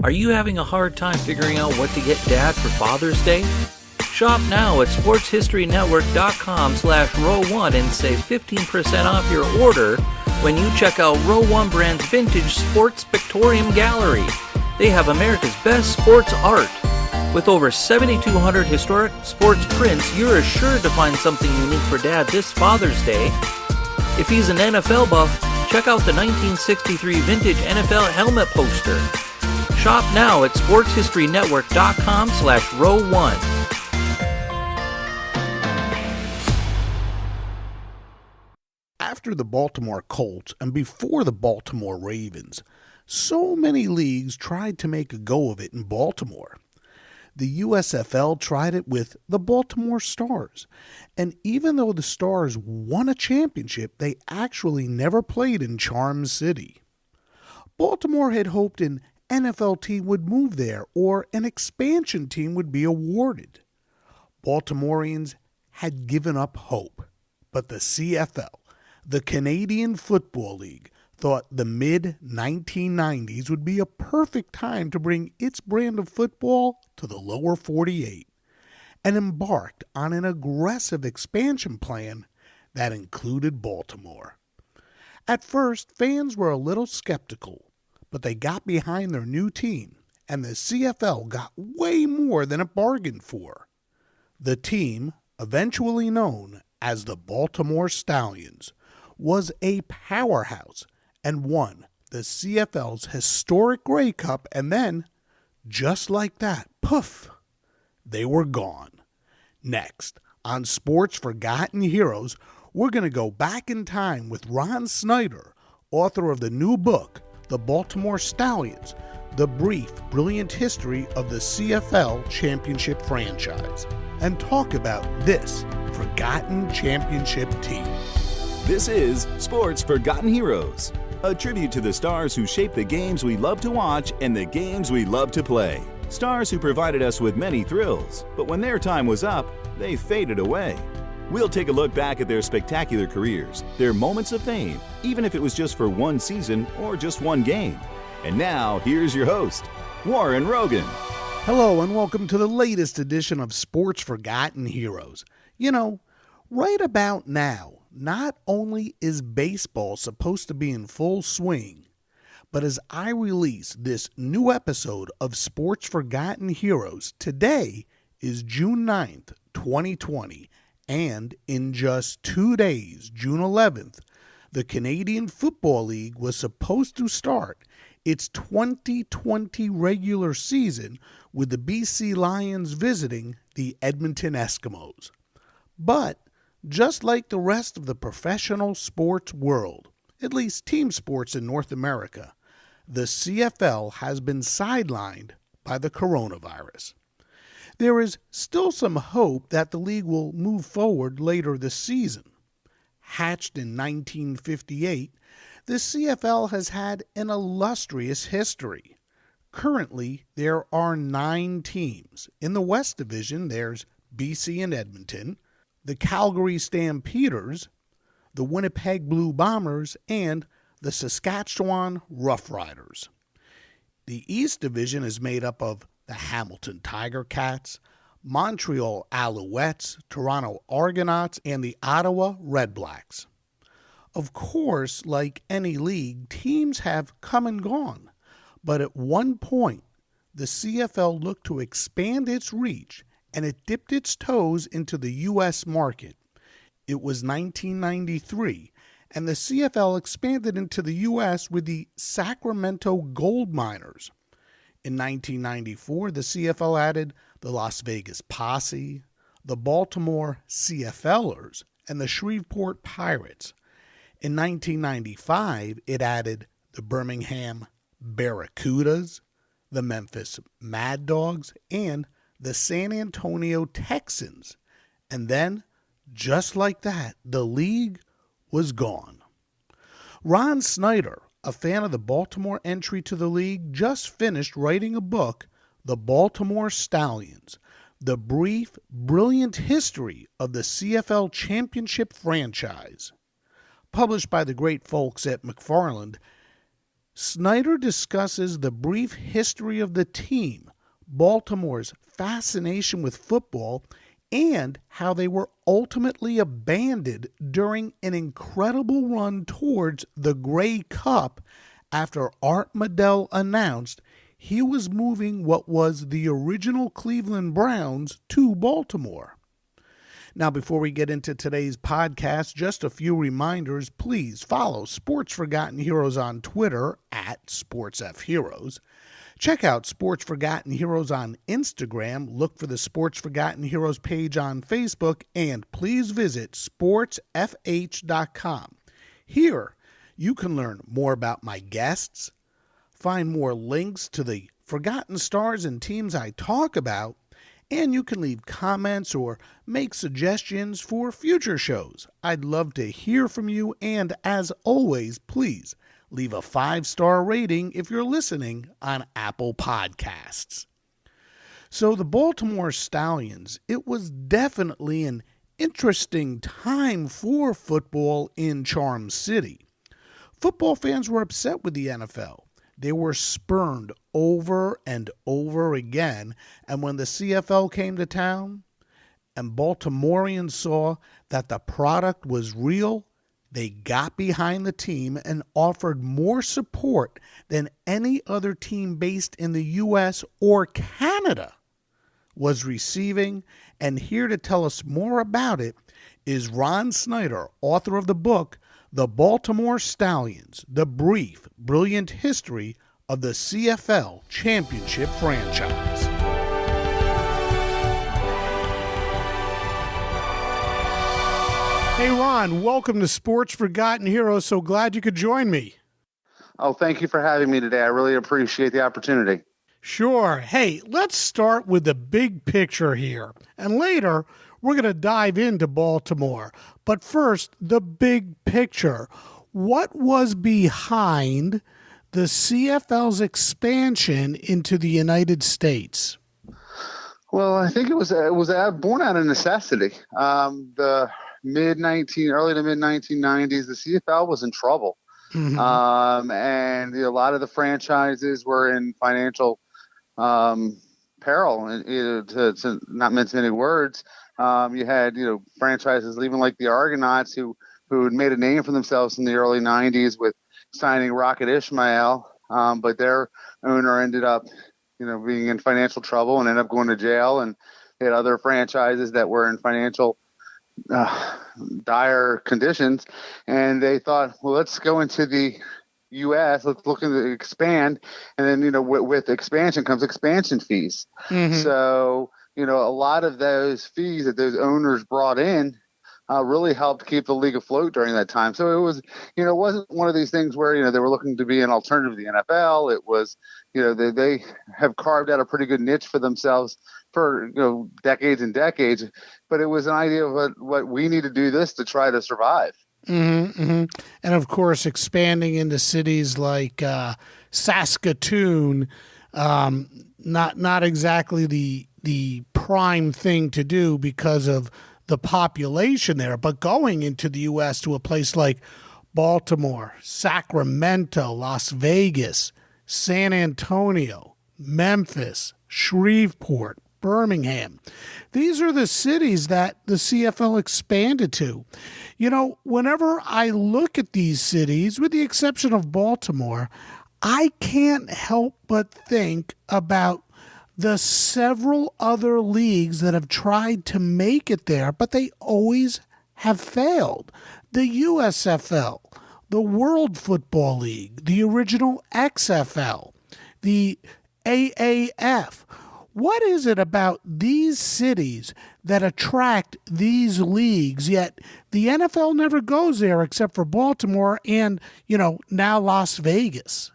Are you having a hard time figuring out what to get Dad for Father's Day? Shop now at sportshistorynetwork.com/row1 and save 15% off your order when you check out Row 1 Brand's Vintage Sports Pictorium Gallery. They have America's best sports art. With over 7,200 historic sports prints, you're assured to find something unique for Dad this Father's Day. If he's an NFL buff, check out the 1963 vintage NFL helmet poster. Shop now at sportshistorynetwork.com/row1. After the Baltimore Colts and before the Baltimore Ravens, so many leagues tried to make a go of it in Baltimore. The USFL tried it with the Baltimore Stars, and even though the Stars won a championship, they actually never played in Charm City. Baltimore had hoped an NFL team would move there or an expansion team would be awarded. Baltimoreans had given up hope, but the CFL, the Canadian Football League, thought the mid-1990s would be a perfect time to bring its brand of football to the lower 48 and embarked on an aggressive expansion plan that included Baltimore. At first, fans were a little skeptical, but they got behind their new team, and the CFL got way more than it bargained for. The team, eventually known as the Baltimore Stallions, was a powerhouse and won the CFL's historic Grey Cup, and then, just like that, poof, they were gone. Next, on Sports Forgotten Heroes, we're going to go back in time with Ron Snyder, author of the new book, The Baltimore Stallions, The Brief, Brilliant History of the CFL Championship Franchise, and talk about this forgotten championship team. This is Sports Forgotten Heroes, a tribute to the stars who shaped the games we love to watch and the games we love to play. Stars who provided us with many thrills, but when their time was up, they faded away. We'll take a look back at their spectacular careers, their moments of fame, even if it was just for one season or just one game. And now, here's your host, Warren Rogan. Hello and welcome to the latest edition of Sports Forgotten Heroes. You know, right about now, not only is baseball supposed to be in full swing, but as I release this new episode of Sports Forgotten Heroes, today is June 9th, 2020, and in just 2 days, June 11th, the Canadian Football League was supposed to start its 2020 regular season with the BC Lions visiting the Edmonton Eskimos. But just like the rest of the professional sports world, at least team sports in North America, the CFL has been sidelined by the coronavirus. There is still some hope that the league will move forward later this season. Hatched in 1958, the CFL has had an illustrious history. Currently, there are 9 teams. In the West Division, there's BC and Edmonton, the Calgary Stampeders, the Winnipeg Blue Bombers, and the Saskatchewan Rough Riders. The East Division is made up of the Hamilton Tiger Cats, Montreal Alouettes, Toronto Argonauts, and the Ottawa Redblacks. Of course, like any league, teams have come and gone, but at one point, the CFL looked to expand its reach and it dipped its toes into the U.S. market. It was 1993, and the CFL expanded into the U.S. with the Sacramento Gold Miners. In 1994, the CFL added the Las Vegas Posse, the Baltimore CFL'ers, and the Shreveport Pirates. In 1995, it added the Birmingham Barracudas, the Memphis Mad Dogs, and the San Antonio Texans. And then, just like that, the league was gone. Ron Snyder, a fan of the Baltimore entry to the league, just finished writing a book, The Baltimore Stallions, The Brief, Brilliant History of the CFL Championship Franchise. Published by the great folks at McFarland, Snyder discusses the brief history of the team, Baltimore's fascination with football, and how they were ultimately abandoned during an incredible run towards the Grey Cup after Art Modell announced he was moving what was the original Cleveland Browns to Baltimore. Now, before we get into today's podcast, just a few reminders. Please follow Sports Forgotten Heroes on Twitter at SportsFHeroes. Check out Sports Forgotten Heroes on Instagram. Look for the Sports Forgotten Heroes page on Facebook. And please visit sportsfh.com. Here, you can learn more about my guests, find more links to the forgotten stars and teams I talk about, and you can leave comments or make suggestions for future shows. I'd love to hear from you, and as always, please leave a 5-star rating if you're listening on Apple Podcasts. So the Baltimore Stallions, it was definitely an interesting time for football in Charm City. Football fans were upset with the NFL. They were spurned over and over again, and when the CFL came to town and Baltimoreans saw that the product was real, they got behind the team and offered more support than any other team based in the U.S. or Canada was receiving. And here to tell us more about it is Ron Snyder, author of the book, The Baltimore Stallions, The Brief, Brilliant History of the CFL Championship Franchise. Hey, Ron, welcome to Sports Forgotten Heroes. So glad you could join me. Oh, thank you for having me today. I really appreciate the opportunity. Sure. Hey, let's start with the big picture here. And later, we're going to dive into Baltimore. But first, the big picture. What was behind the CFL's expansion into the United States? Well, I think it was born out of necessity. The early to mid 1990s, the CFL was in trouble, and a lot of the franchises were in financial peril. And to not mince any words, you had franchises even like the Argonauts who had made a name for themselves in the early 90s with signing Rocket Ishmael, but their owner ended up being in financial trouble and ended up going to jail. And they had other franchises that were in financial dire conditions, and they thought, well, let's go into the U.S., let's look to expand, and then with expansion comes expansion fees. So a lot of those fees that those owners brought in really helped keep the league afloat during that time. So it was, it wasn't one of these things where they were looking to be an alternative to the NFL. It was, they have carved out a pretty good niche for themselves for decades and decades, but it was an idea of what we need to do this to try to survive. And of course, expanding into cities like Saskatoon, not exactly the prime thing to do because of the population there, but going into the U.S. to a place like Baltimore, Sacramento, Las Vegas, San Antonio, Memphis, Shreveport, Birmingham. These are the cities that the CFL expanded to. Whenever I look at these cities, with the exception of Baltimore, I can't help but think about the several other leagues that have tried to make it there, but they always have failed. The USFL, the World Football League, the original XFL, the AAF. What is it about these cities that attract these leagues, yet the NFL never goes there except for Baltimore and, now Las Vegas?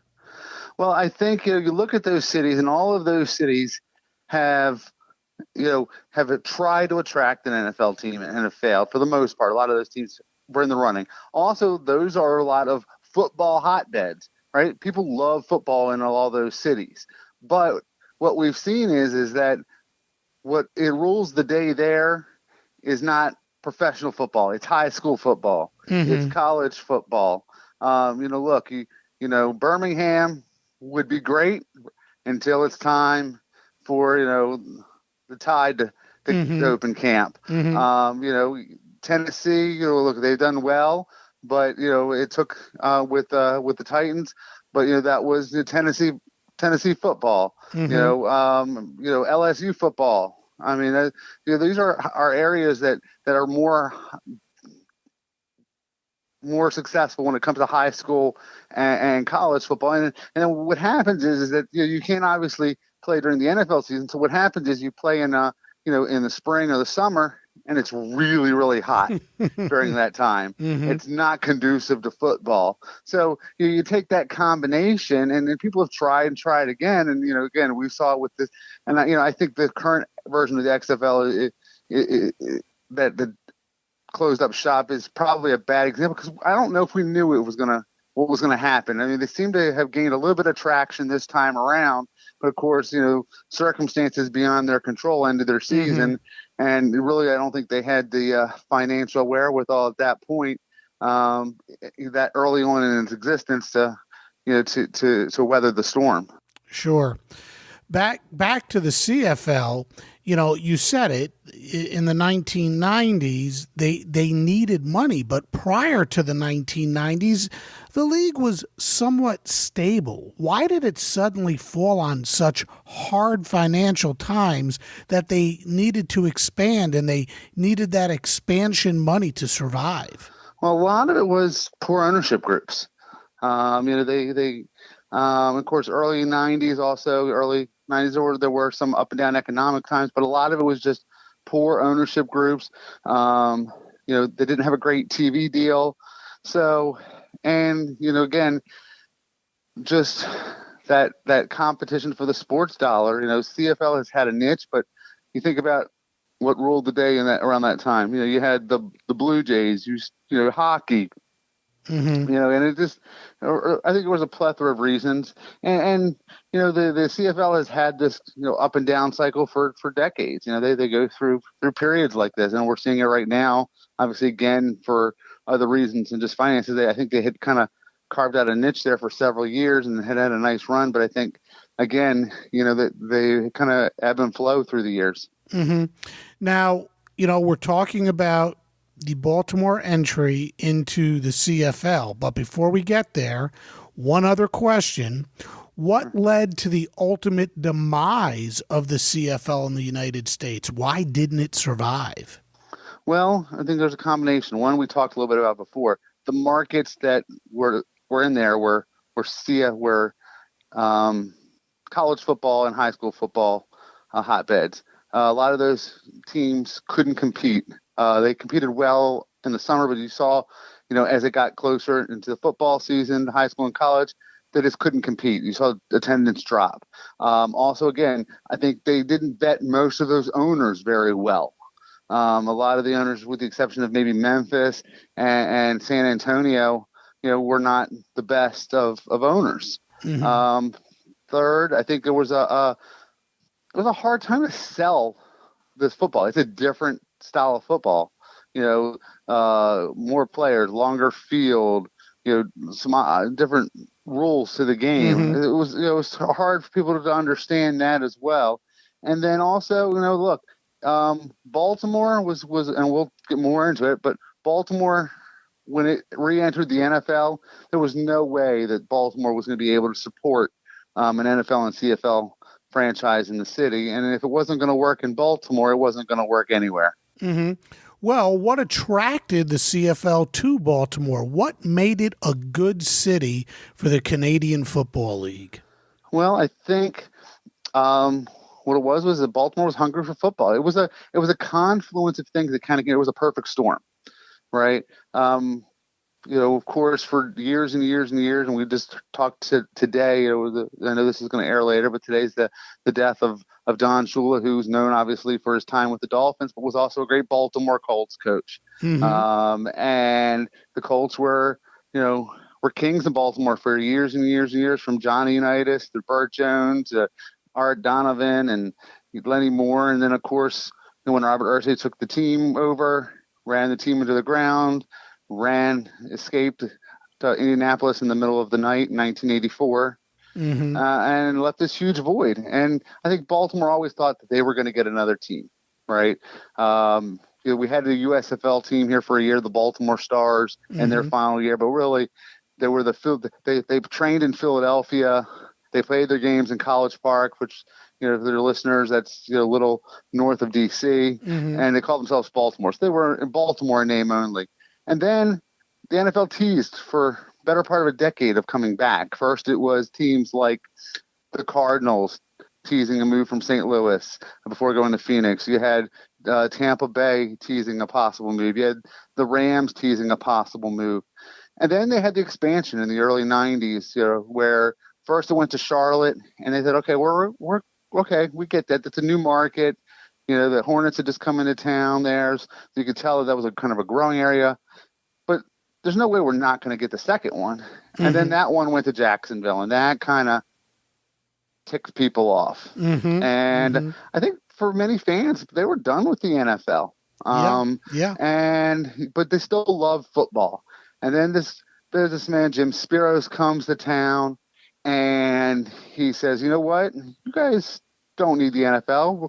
Well, I think you look at those cities, and all of those cities have tried to attract an NFL team and have failed for the most part. A lot of those teams were in the running. Also, those are a lot of football hotbeds, right? People love football in all those cities. But what we've seen is that what it rules the day there is not professional football. It's high school football. It's college football. Look, Birmingham would be great until it's time for, the Tide to open camp. Tennessee, look, they've done well, but, it took with the Titans, but, that was the Tennessee football, LSU football. I mean, these are areas that are more successful when it comes to high school and college football. And then what happens is that you can't obviously play during the NFL season. So what happens is you play in in the spring or the summer, and it's really, really hot during that time. It's not conducive to football. So you take that combination, and then people have tried and tried again. And, again, we saw it with this. And, I think the current version of the XFL, that the closed up shop is probably a bad example, because I don't know if we knew what was going to happen. I mean, they seem to have gained a little bit of traction this time around, but of course, circumstances beyond their control ended their season, and really, I don't think they had the financial wherewithal at that point, that early on in its existence, to weather the storm. Sure. Back to the CFL. You said it, in the 1990s, they needed money, but prior to the 1990s, the league was somewhat stable. Why did it suddenly fall on such hard financial times that they needed to expand, and they needed that expansion money to survive? Well, a lot of it was poor ownership groups. They of course, early 90s, also early 90s, there were some up and down economic times, but a lot of it was just poor ownership groups. They didn't have a great TV deal. So, and, again, just that competition for the sports dollar. CFL has had a niche, but you think about what ruled the day around that time. You had the Blue Jays, hockey. And it just, I think it was a plethora of reasons. And the CFL has had this, up and down cycle for decades. They go through periods like this, and we're seeing it right now, obviously, again, for other reasons and just finances. I think they had kind of carved out a niche there for several years and had a nice run. But I think, again, that they kind of ebb and flow through the years. Now, we're talking about the Baltimore entry into the CFL. But before we get there, one other question. What led to the ultimate demise of the CFL in the United States? Why didn't it survive? Well, I think there's a combination. One we talked a little bit about before. The markets that were in there were college football and high school football hotbeds. A lot of those teams couldn't compete. They competed well in the summer, but you saw, as it got closer into the football season, high school and college, they just couldn't compete. You saw attendance drop. Also, again, I think they didn't vet most of those owners very well. A lot of the owners, with the exception of maybe Memphis and San Antonio, were not the best of owners. Third, I think it was a hard time to sell this football. It's a different style of football, more players, longer field, some different rules to the game. It was hard for people to understand that as well. And then also, look, Baltimore was, and we'll get more into it, but Baltimore, when it re-entered the NFL, there was no way that Baltimore was going to be able to support an NFL and CFL franchise in the city. And if it wasn't going to work in Baltimore, it wasn't going to work anywhere. Well, what attracted the CFL to Baltimore? What made it a good city for the Canadian Football League? Well, I think what it was that Baltimore was hungry for football. It was a confluence of things that kind of, it was a perfect storm, right? Of course, for years and years and years, and we just talked today. I know this is going to air later, but today's the death of Don Shula, who's known obviously for his time with the Dolphins, but was also a great Baltimore Colts coach. And the Colts were kings in Baltimore for years and years and years, from Johnny Unitas to Burt Jones to Art Donovan and Lenny Moore, and then of course when Robert Irsay took the team over, ran the team into the ground. Escaped to Indianapolis in the middle of the night in 1984. And left this huge void. And I think Baltimore always thought that they were going to get another team, right? We had the USFL team here for a year, the Baltimore Stars, in their final year, but really they were they trained in Philadelphia. They played their games in College Park, which, for their listeners, that's a little north of DC, and they called themselves Baltimore. So they were in Baltimore in name only. And then the NFL teased for better part of a decade of coming back. First, it was teams like the Cardinals teasing a move from St. Louis before going to Phoenix. You had Tampa Bay teasing a possible move. You had the Rams teasing a possible move. And then they had the expansion in the early 90s, where first it went to Charlotte, and they said, okay, we're okay, we get that. It's a new market. The Hornets had just come into town there. So you could tell that was a kind of a growing area. There's no way we're not going to get the second one. And then that one went to Jacksonville, and that kind of ticked people off. And I think for many fans, they were done with the NFL. But they still love football. And then there's this man, Jim Spiros, comes to town, and he says, you know what? You guys don't need the NFL.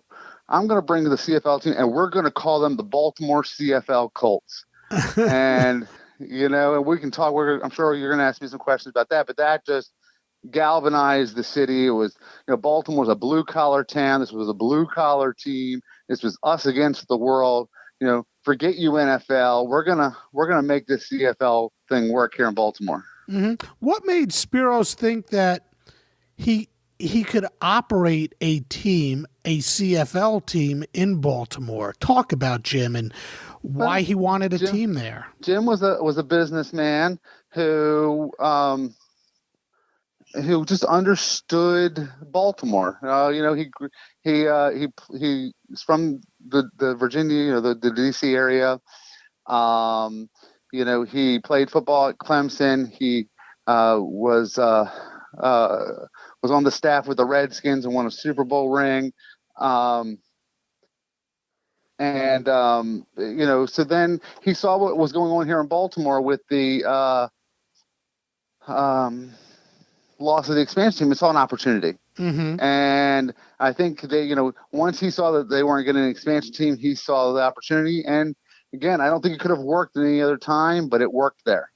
I'm going to bring the CFL team, and we're going to call them the Baltimore CFL Colts. And and we can talk. I'm sure you're going to ask me some questions about that, but that just galvanized the city. It was, Baltimore's a blue collar town. This was a blue collar team. This was us against the world. Forget you NFL. We're gonna make this CFL thing work here in Baltimore. What made Spiros think that he could operate a team, a CFL team in Baltimore? Talk about Jim and why he wanted a team there. Jim was a businessman who just understood Baltimore. He's from the Virginia, the DC area. He played football at Clemson. He was on the staff with the Redskins and won a Super Bowl ring. So then he saw what was going on here in Baltimore with the loss of the expansion team. He saw an opportunity. And I think they, once he saw that they weren't getting an expansion team, he saw the opportunity. And again, I don't think it could have worked at any other time, but it worked there.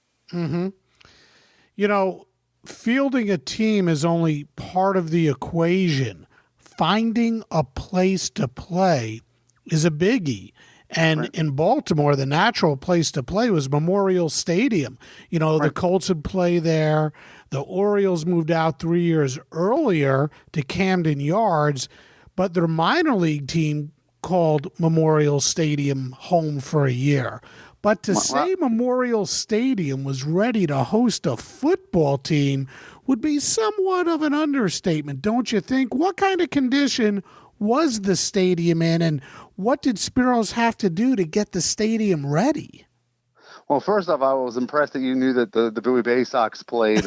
Fielding a team is only part of the equation. Finding a place to play is a biggie. And in Baltimore, the natural place to play was Memorial Stadium. The Colts would play there. The Orioles moved out 3 years earlier to Camden Yards, but their minor league team called Memorial Stadium home for a year. But to say Memorial Stadium was ready to host a football team would be somewhat of an understatement, don't you think? What kind of condition was the stadium in, and what did Spiros have to do to get the stadium ready? Well, first off, I was impressed that you knew that the Bowie Bay Sox played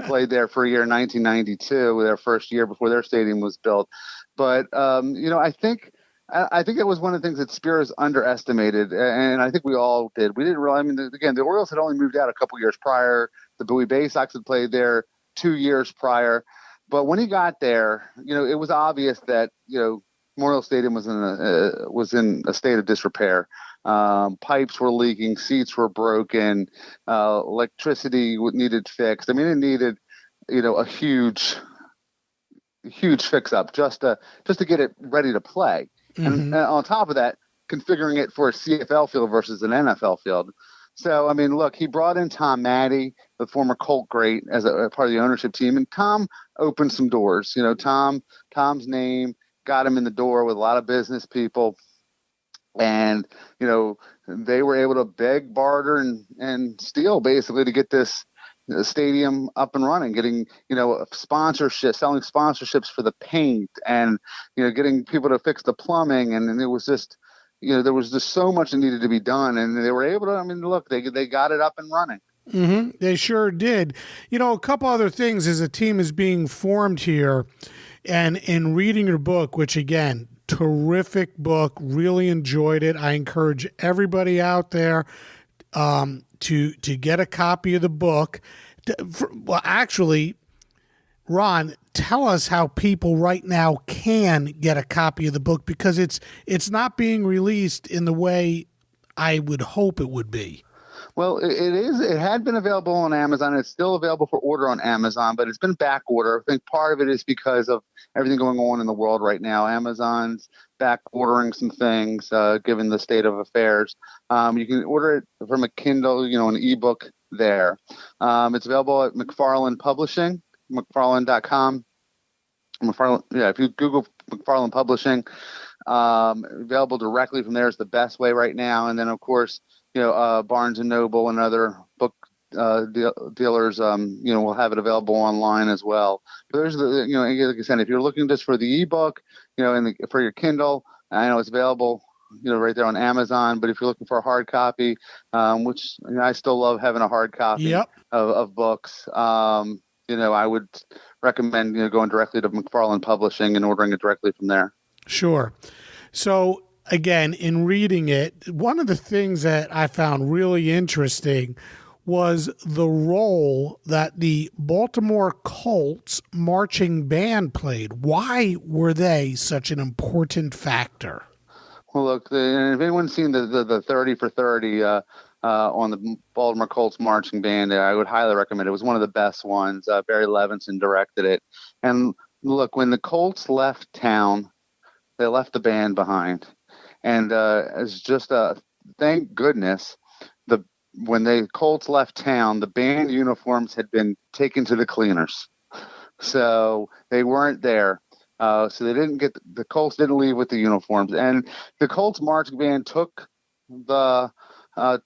played there for a year in 1992, their first year before their stadium was built. But I think it was one of the things that Spiros underestimated, and I think we all did. We didn't really. Again, the Orioles had only moved out a couple years prior. The Bowie Bay Sox had played there 2 years prior. But when he got there, it was obvious that Memorial Stadium was in a state of disrepair. Pipes were leaking, seats were broken, electricity needed fixed. It needed, a huge fix up just to get it ready to play. And on top of that, configuring it for a CFL field versus an NFL field. So, look, he brought in Tom Maddie, the former Colt great, as a part of the ownership team, and Tom opened some doors. Tom's name got him in the door with a lot of business people. And, they were able to beg, barter, and steal basically to get this stadium up and running, getting, sponsorship, selling sponsorships for the paint and, getting people to fix the plumbing. And it was just, there was just so much that needed to be done. And they were able to, look, they got it up and running. They sure did. A couple other things as a team is being formed here. And in reading your book, which again, terrific book, really enjoyed it. I encourage everybody out there to get a copy of the book. Well, actually, Ron, tell us how people right now can get a copy of the book, because it's not being released in the way I would hope it would be. Well, it is. It had been available on Amazon. It's still available for order on Amazon, but it's been back order. I think part of it is because of everything going on in the world right now. Amazon's back ordering some things, given the state of affairs. You can order it from a Kindle, an ebook there. It's available at McFarland Publishing, McFarland.com. If you Google McFarland Publishing, available directly from there is the best way right now. And then, of course, Barnes and Noble and other book dealers, will have it available online as well. But there's like I said, if you're looking just for the ebook, for your Kindle, I know it's available, right there on Amazon. But if you're looking for a hard copy, which I still love having a hard copy of books, I would recommend going directly to McFarland Publishing and ordering it directly from there. Sure. So again, in reading it, one of the things that I found really interesting was the role that the Baltimore Colts marching band played. Why were they such an important factor? Well, look, if anyone's seen the 30 for 30 on the Baltimore Colts marching band, I would highly recommend it. It was one of the best ones. Barry Levinson directed it. And look, when the Colts left town, they left the band behind. And it's just thank goodness when the Colts left town, the band uniforms had been taken to the cleaners, so they weren't there. So they didn't get the Colts didn't leave with the uniforms, and the Colts marching band took the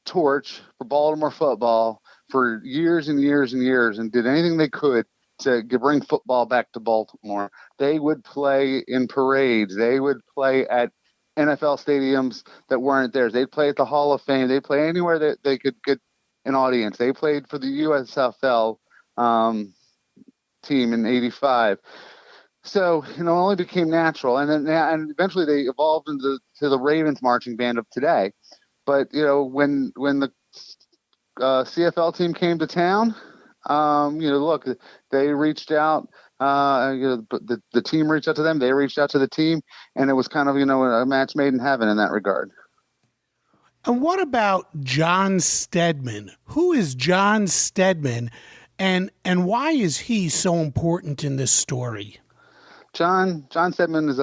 torch for Baltimore football for years and years and years, and did anything they could to bring football back to Baltimore. They would play in parades. They would play at NFL stadiums that weren't theirs. They'd play at the Hall of Fame. They'd play anywhere that they could get an audience. They played for the USFL team in '85. So, it only became natural. And eventually they evolved into the Ravens marching band of today. But, when the CFL team came to town, look, they reached out. The team reached out to them. They reached out to the team, and it was kind of a match made in heaven in that regard. And what about John Stedman? Who is John Stedman, and why is he so important in this story? John Stedman was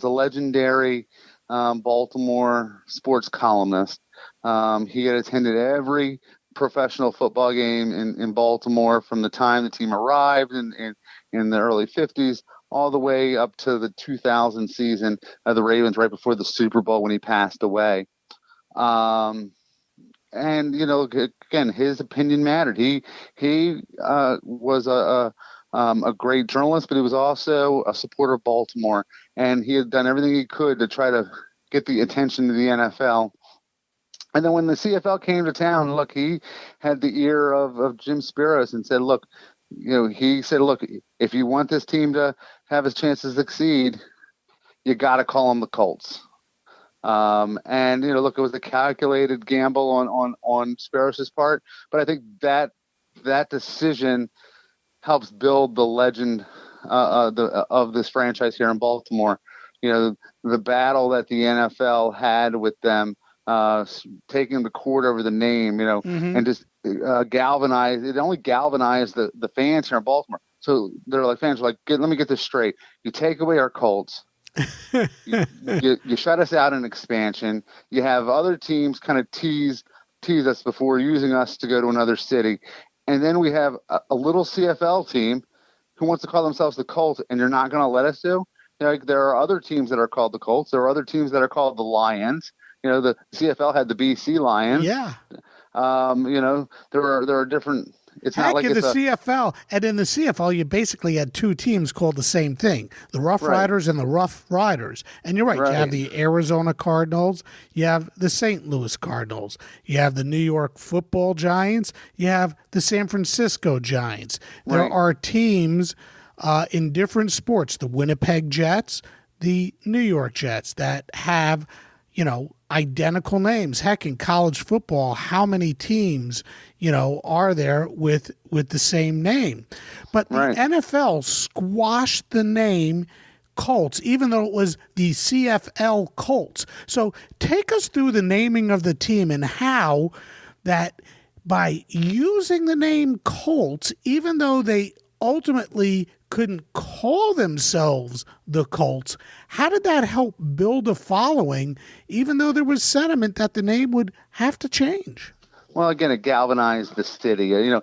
a legendary Baltimore sports columnist. He had attended every professional football game in Baltimore from the time the team arrived in the early 50s all the way up to the 2000 season of the Ravens, right before the Super Bowl when he passed away. And again, his opinion mattered. He was a great journalist, but he was also a supporter of Baltimore, and he had done everything he could to try to get the attention of the NFL. And then when the CFL came to town, look, he had the ear of Jim Spiros and said, look, if you want this team to have a chance to succeed, you got to call them the Colts. And look, it was a calculated gamble on Spiros' part, but I think that decision helps build the legend of this franchise here in Baltimore. The battle that the NFL had with them, taking the court over the name, and just galvanized. It only galvanized the fans here in Baltimore. So they're like, fans are like, let me get this straight. You take away our Colts. you shut us out in expansion. You have other teams kind of tease us before using us to go to another city. And then we have a little CFL team who wants to call themselves the Colts, and you're not going to let us do? There are other teams that are called the Colts. There are other teams that are called the Lions. The CFL had the BC Lions. Yeah. There are different. It's Heck, not like in it's the CFL, and in the CFL, you basically had two teams called the same thing: the Rough Riders and the Rough Riders. And you're right. You have the Arizona Cardinals. You have the St. Louis Cardinals. You have the New York Football Giants. You have the San Francisco Giants. There are teams in different sports: the Winnipeg Jets, the New York Jets, that have identical names. Heck, in college football, how many teams, are there with the same name? But the NFL squashed the name Colts, even though it was the CFL Colts. So take us through the naming of the team and how that by using the name Colts, even though they ultimately couldn't call themselves the Colts, how did that help build a following, even though there was sentiment that the name would have to change? Well, again, it galvanized the city. In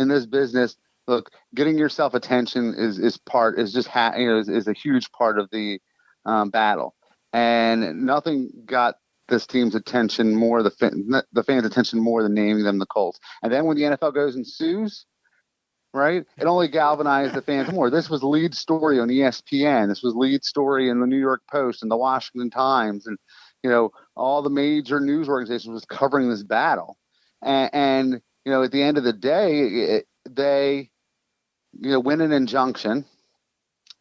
this business, look, getting yourself attention is a huge part of the battle, and nothing got this team's attention more, the fans' attention more than naming them the Colts. And then when the NFL goes and sues, right, it only galvanized the fans more. This was lead story on ESPN. This was lead story in the New York Post and the Washington Times, and all the major news organizations was covering this battle. And at the end of the day, they win an injunction.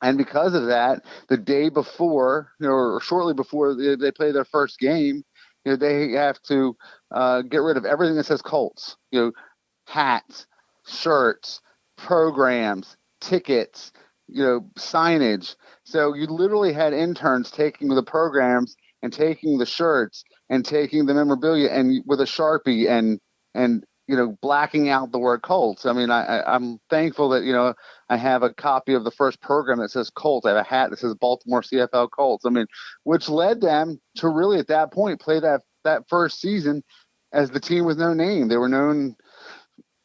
And because of that, the day before, or shortly before they play their first game, they have to get rid of everything that says Colts. Hats, shirts, programs, tickets, signage. So you literally had interns taking the programs and taking the shirts and taking the memorabilia and with a Sharpie and blacking out the word Colts. I mean, I'm thankful that, I have a copy of the first program that says Colts. I have a hat that says Baltimore CFL Colts. I mean, which led them to really at that point play that first season as the team with no name. They were known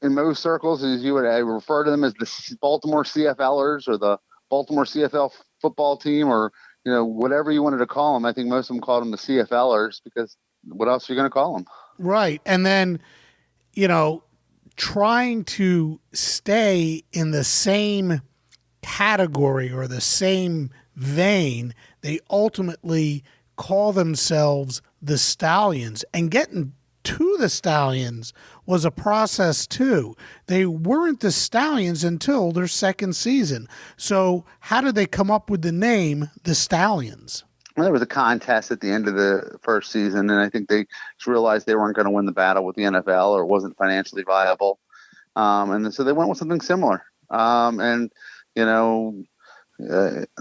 in most circles as you would refer to them as the Baltimore CFL'ers or the Baltimore CFL football team or, whatever you wanted to call them. I think most of them called them the CFL'ers because what else are you going to call them? Right. And then, trying to stay in the same category or the same vein, they ultimately call themselves the Stallions. And getting to the Stallions was a process too. They weren't the Stallions until their second season. So how did they come up with the name the Stallions? Well, there was a contest at the end of the first season, and I think they just realized they weren't going to win the battle with the NFL or it wasn't financially viable. And so they went with something similar. The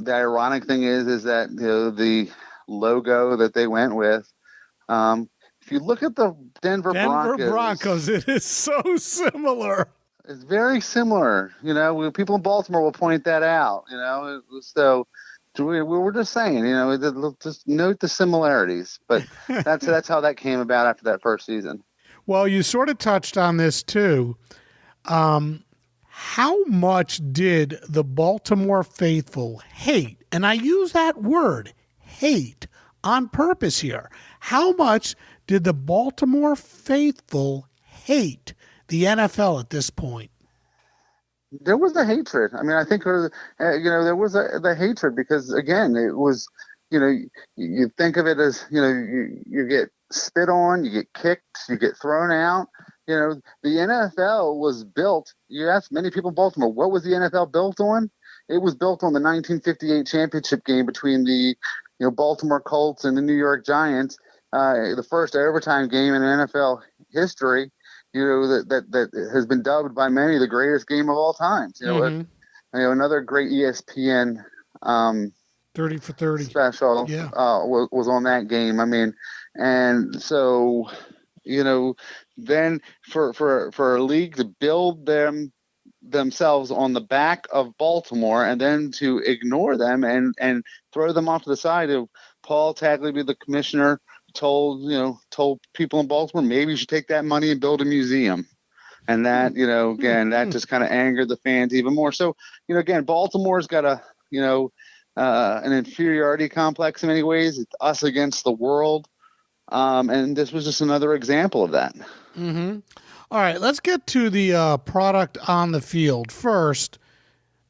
ironic thing is that the logo that they went with, if you look at the Denver Broncos, it is so similar. It's very similar. People in Baltimore will point that out. So we were just saying, just note the similarities. But that's how that came about after that first season. Well, you sort of touched on this too. How much did the Baltimore faithful hate, and I use that word, hate, on purpose here, how much did the Baltimore faithful hate the NFL at this point? There was a hatred. I mean, I think, there was the hatred because, again, it was, you think of it as, you get spit on, you get kicked, you get thrown out. The NFL was built. You ask many people in Baltimore, what was the NFL built on? It was built on the 1958 championship game between the Baltimore Colts and the New York Giants, the first overtime game in NFL history. That has been dubbed by many the greatest game of all time. Another great ESPN 30 for 30 special was on that game. I mean, and so then for a league to build themselves on the back of Baltimore and then to ignore them and throw them off to the side. Paul Tagliabue, the commissioner, told people in Baltimore, maybe you should take that money and build a museum. And that, again, that just kind of angered the fans even more. So, again, Baltimore's got an inferiority complex in many ways. It's us against the world. And this was just another example of that. Mm-hmm. All right, let's get to the product on the field. First,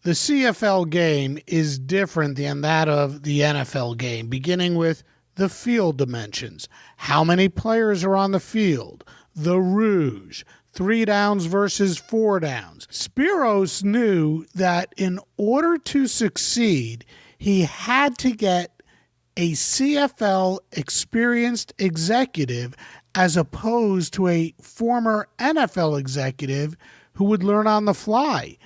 the CFL game is different than that of the NFL game, beginning with the field dimensions. How many players are on the field? The rouge. 3 downs versus 4 downs. Spiros knew that in order to succeed, he had to get a CFL experienced executive as opposed to a former NFL executive who would learn on the fly.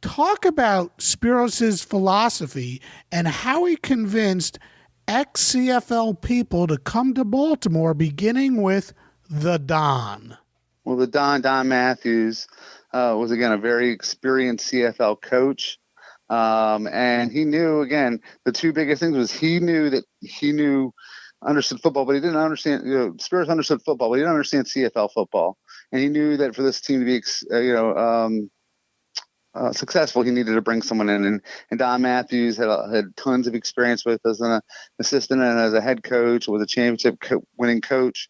Talk about Spiros' philosophy and how he convinced ex-CFL people to come to Baltimore, beginning with the Don. Well, the Don Matthews, was, again, a very experienced CFL coach. And he knew, again, the two biggest things was he understood football, but he didn't understand, Spiros understood football, but he didn't understand CFL football. And he knew that for this team to be, successful, he needed to bring someone in. And Don Matthews had tons of experience with as an assistant and as a head coach, was a championship winning coach.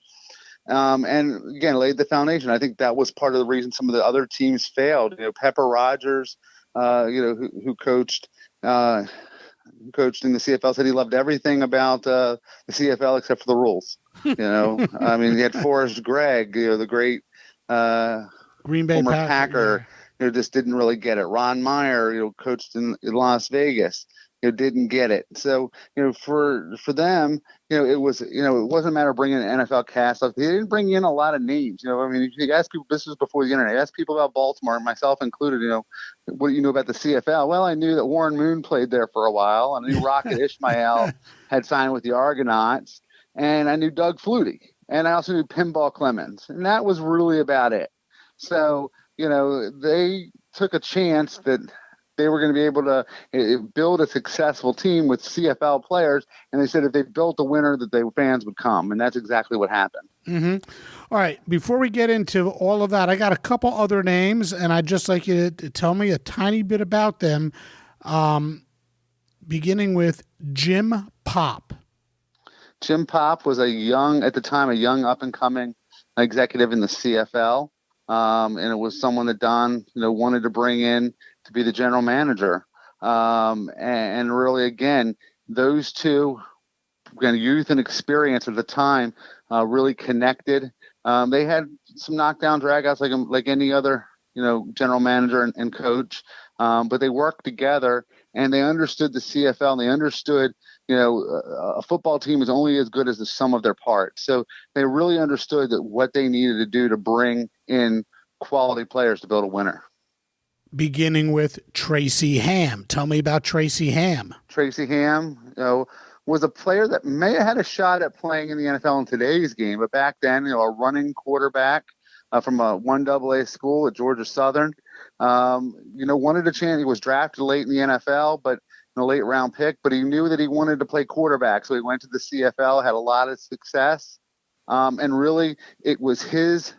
And again, laid the foundation. I think that was part of the reason some of the other teams failed. Pepper Rogers, who coached in the CFL, said he loved everything about the CFL except for the rules. I mean, you had Forrest Gregg, the great Green Bay former Packer, just didn't really get it. Ron Meyer, coached in Las Vegas, didn't get it. So, for them, it wasn't a matter of bringing an NFL cast up. They didn't bring in a lot of names. I mean, if you ask people, this was before the internet, ask people about Baltimore, myself included, what do you know about the CFL? Well, I knew that Warren Moon played there for a while, and I knew Rocket Ishmael had signed with the Argonauts, and I knew Doug Flutie, and I also knew Pinball Clemens, and that was really about it. So, they took a chance that they were going to be able to build a successful team with CFL players. And they said if they built a winner, that the fans would come. And that's exactly what happened. Mm-hmm. All right. Before we get into all of that, I got a couple other names, and I'd just like you to tell me a tiny bit about them, beginning with Jim Popp. Jim Popp was a young up-and-coming executive in the CFL. And it was someone that Don, wanted to bring in to be the general manager. And really, again, those two, again, youth and experience at the time, really connected. They had some knockdown dragouts like any other, general manager and coach. But they worked together and they understood the CFL and they understood, a football team is only as good as the sum of their parts. So they really understood that what they needed to do to bring in quality players to build a winner. Beginning with Tracy Hamm. Tell me about Tracy Hamm. Tracy Hamm, was a player that may have had a shot at playing in the NFL in today's game, but back then, a running quarterback from a 1AA school at Georgia Southern, wanted a chance. He was drafted late in the NFL, but in a late round pick, but he knew that he wanted to play quarterback. So he went to the CFL, had a lot of success. And really it was his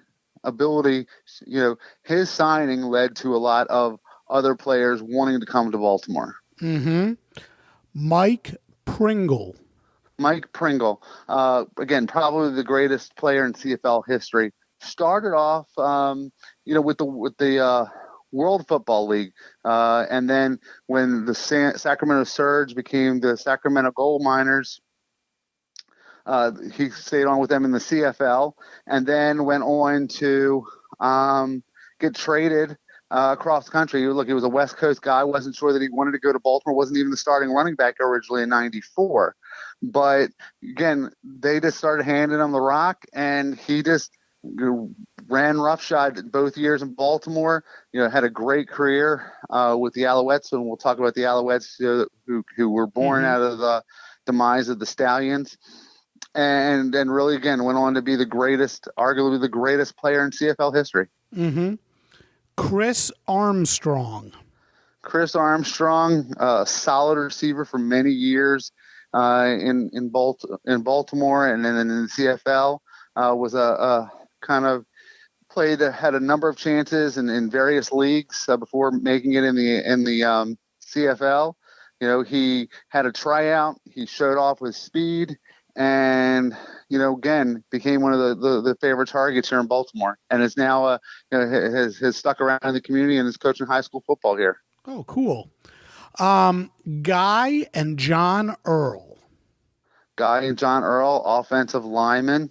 ability, his signing led to a lot of other players wanting to come to Baltimore. Mm-hmm. Mike Pringle. Again, probably the greatest player in CFL history. Started off, with the World Football League. And then when the Sacramento Surge became the Sacramento Gold Miners, he stayed on with them in the CFL and then went on to get traded across the country. Look, he was a West Coast guy. Wasn't sure that he wanted to go to Baltimore. Wasn't even the starting running back originally in '94. But again, they just started handing him the rock, and he just ran roughshod both years in Baltimore. Had a great career with the Alouettes, and we'll talk about the Alouettes who were born out of the demise of the Stallions. And then really, again, went on to be arguably the greatest player in CFL history. Mm-hmm. Chris Armstrong, a solid receiver for many years in Baltimore, and then in the CFL, was a kind of had a number of chances in various leagues before making it in the CFL. He had a tryout. He showed off with speed. And, again, became one of the favorite targets here in Baltimore, and is now, has stuck around in the community and is coaching high school football here. Oh, cool. Guy and John Earl, offensive linemen,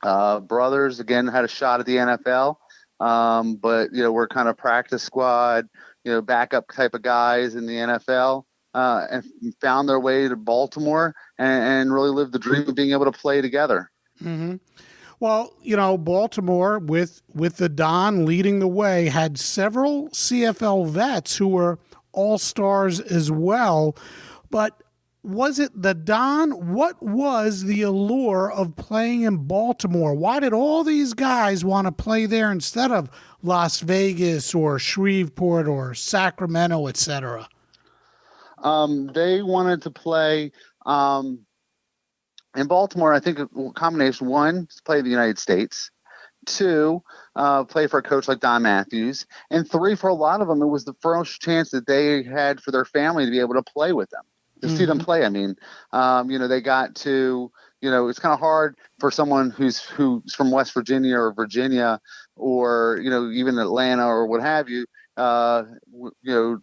brothers, again, had a shot at the NFL, but, we're kind of practice squad, backup type of guys in the NFL. and found their way to Baltimore and really lived the dream of being able to play together. Mm-hmm. Well, Baltimore with the Don leading the way had several CFL vets who were all-stars as well. But was it the Don? What was the allure of playing in Baltimore? Why did all these guys want to play there instead of Las Vegas or Shreveport or Sacramento, etc.? They wanted to play in Baltimore. I think a combination: one, to play in the United States; two, play for a coach like Don Matthews; and three, for a lot of them, it was the first chance that they had for their family to be able to play with them, to see them play. I mean, they got to, it's kind of hard for someone who's from West Virginia or Virginia or, even Atlanta or what have you, to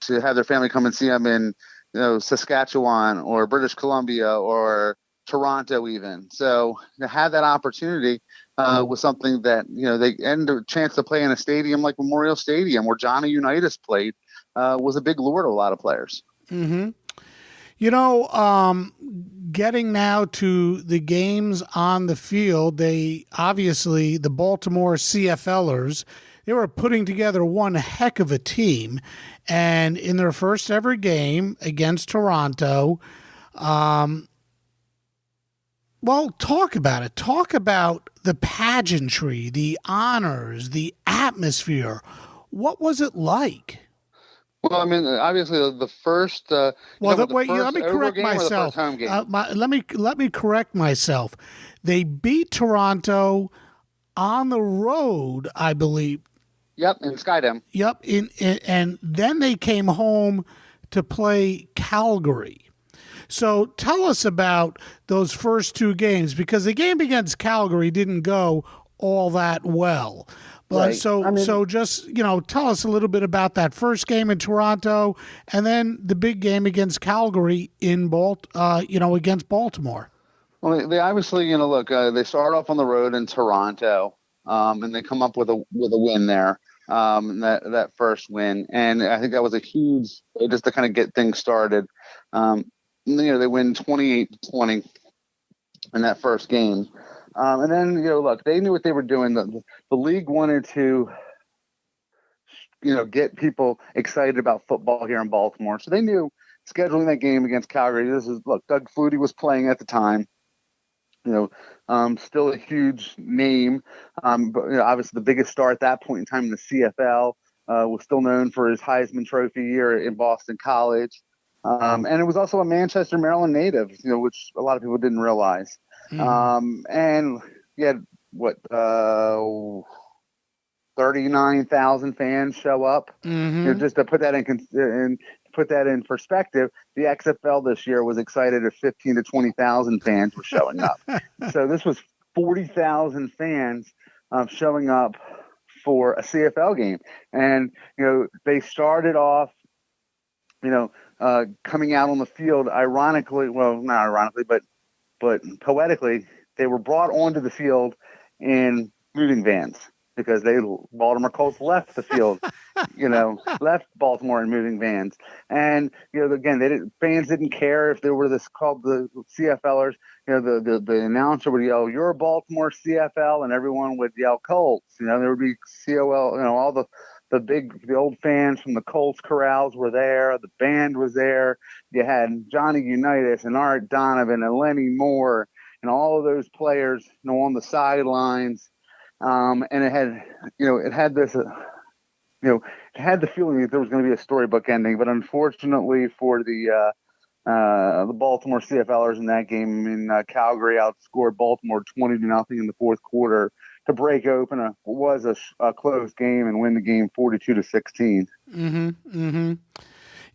have their family come and see them in, Saskatchewan or British Columbia or Toronto even. So to have that opportunity was something that, and a chance to play in a stadium like Memorial Stadium where Johnny Unitas played was a big lure to a lot of players. Mm-hmm. Getting now to the games on the field, the Baltimore CFL'ers, they were putting together one heck of a team. And in their first ever game against Toronto, talk about it. Talk about the pageantry, the honors, the atmosphere. What was it like? Well, I mean, obviously the first. Let me correct myself. Let me correct myself. They beat Toronto on the road, I believe. Yep, in Skydome. Yep, and then they came home to play Calgary. So tell us about those first two games, because the game against Calgary didn't go all that well. But right. So just, tell us a little bit about that first game in Toronto and then the big game against Calgary in against Baltimore. Well, they obviously, they start off on the road in Toronto, and they come up with a win there, that first win. And I think that was a huge, just to kind of get things started. They win 28-20 in that first game. And then, they knew what they were doing. The league wanted to, get people excited about football here in Baltimore. So they knew scheduling that game against Calgary. Doug Flutie was playing at the time, still a huge name. But, obviously the biggest star at that point in time in the CFL, was still known for his Heisman Trophy year in Boston College. And it was also a Manchester, Maryland native, which a lot of people didn't realize. And you had 39,000 fans show up. Just to put that in perspective, the XFL this year was excited if 15 to 20,000 fans were showing up. So this was 40,000 fans showing up for a CFL game, and they started off, coming out on the field. Ironically, well, not ironically, but poetically, they were brought onto the field in moving vans because Baltimore Colts left the field, left Baltimore in moving vans. And, again, fans didn't care if they were called the CFL'ers. The announcer would yell, "You're a Baltimore CFL," and everyone would yell Colts. There would be COL, all the old fans from the Colts corrals were there. The band was there. You had Johnny Unitas and Art Donovan and Lenny Moore and all of those players, on the sidelines. And it had the feeling that there was going to be a storybook ending. But unfortunately for the Baltimore CFL'ers in that game in Calgary, outscored Baltimore 20-0 in the fourth quarter to break open a close game and win the game 42-16.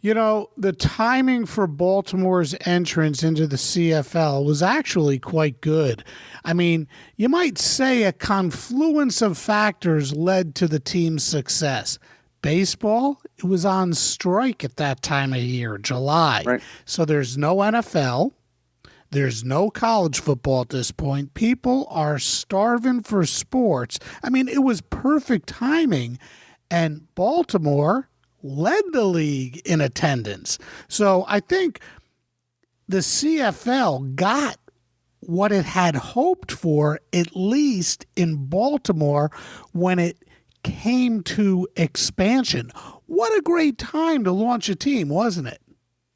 The timing for Baltimore's entrance into the CFL was actually quite good. I mean, you might say a confluence of factors led to the team's success. Baseball, it was on strike at that time of year, July. Right. So there's no NFL. There's no college football at this point. People are starving for sports. I mean, it was perfect timing. And Baltimore led the league in attendance. So I think the CFL got what it had hoped for, at least in Baltimore, when it came to expansion. What a great time to launch a team, wasn't it?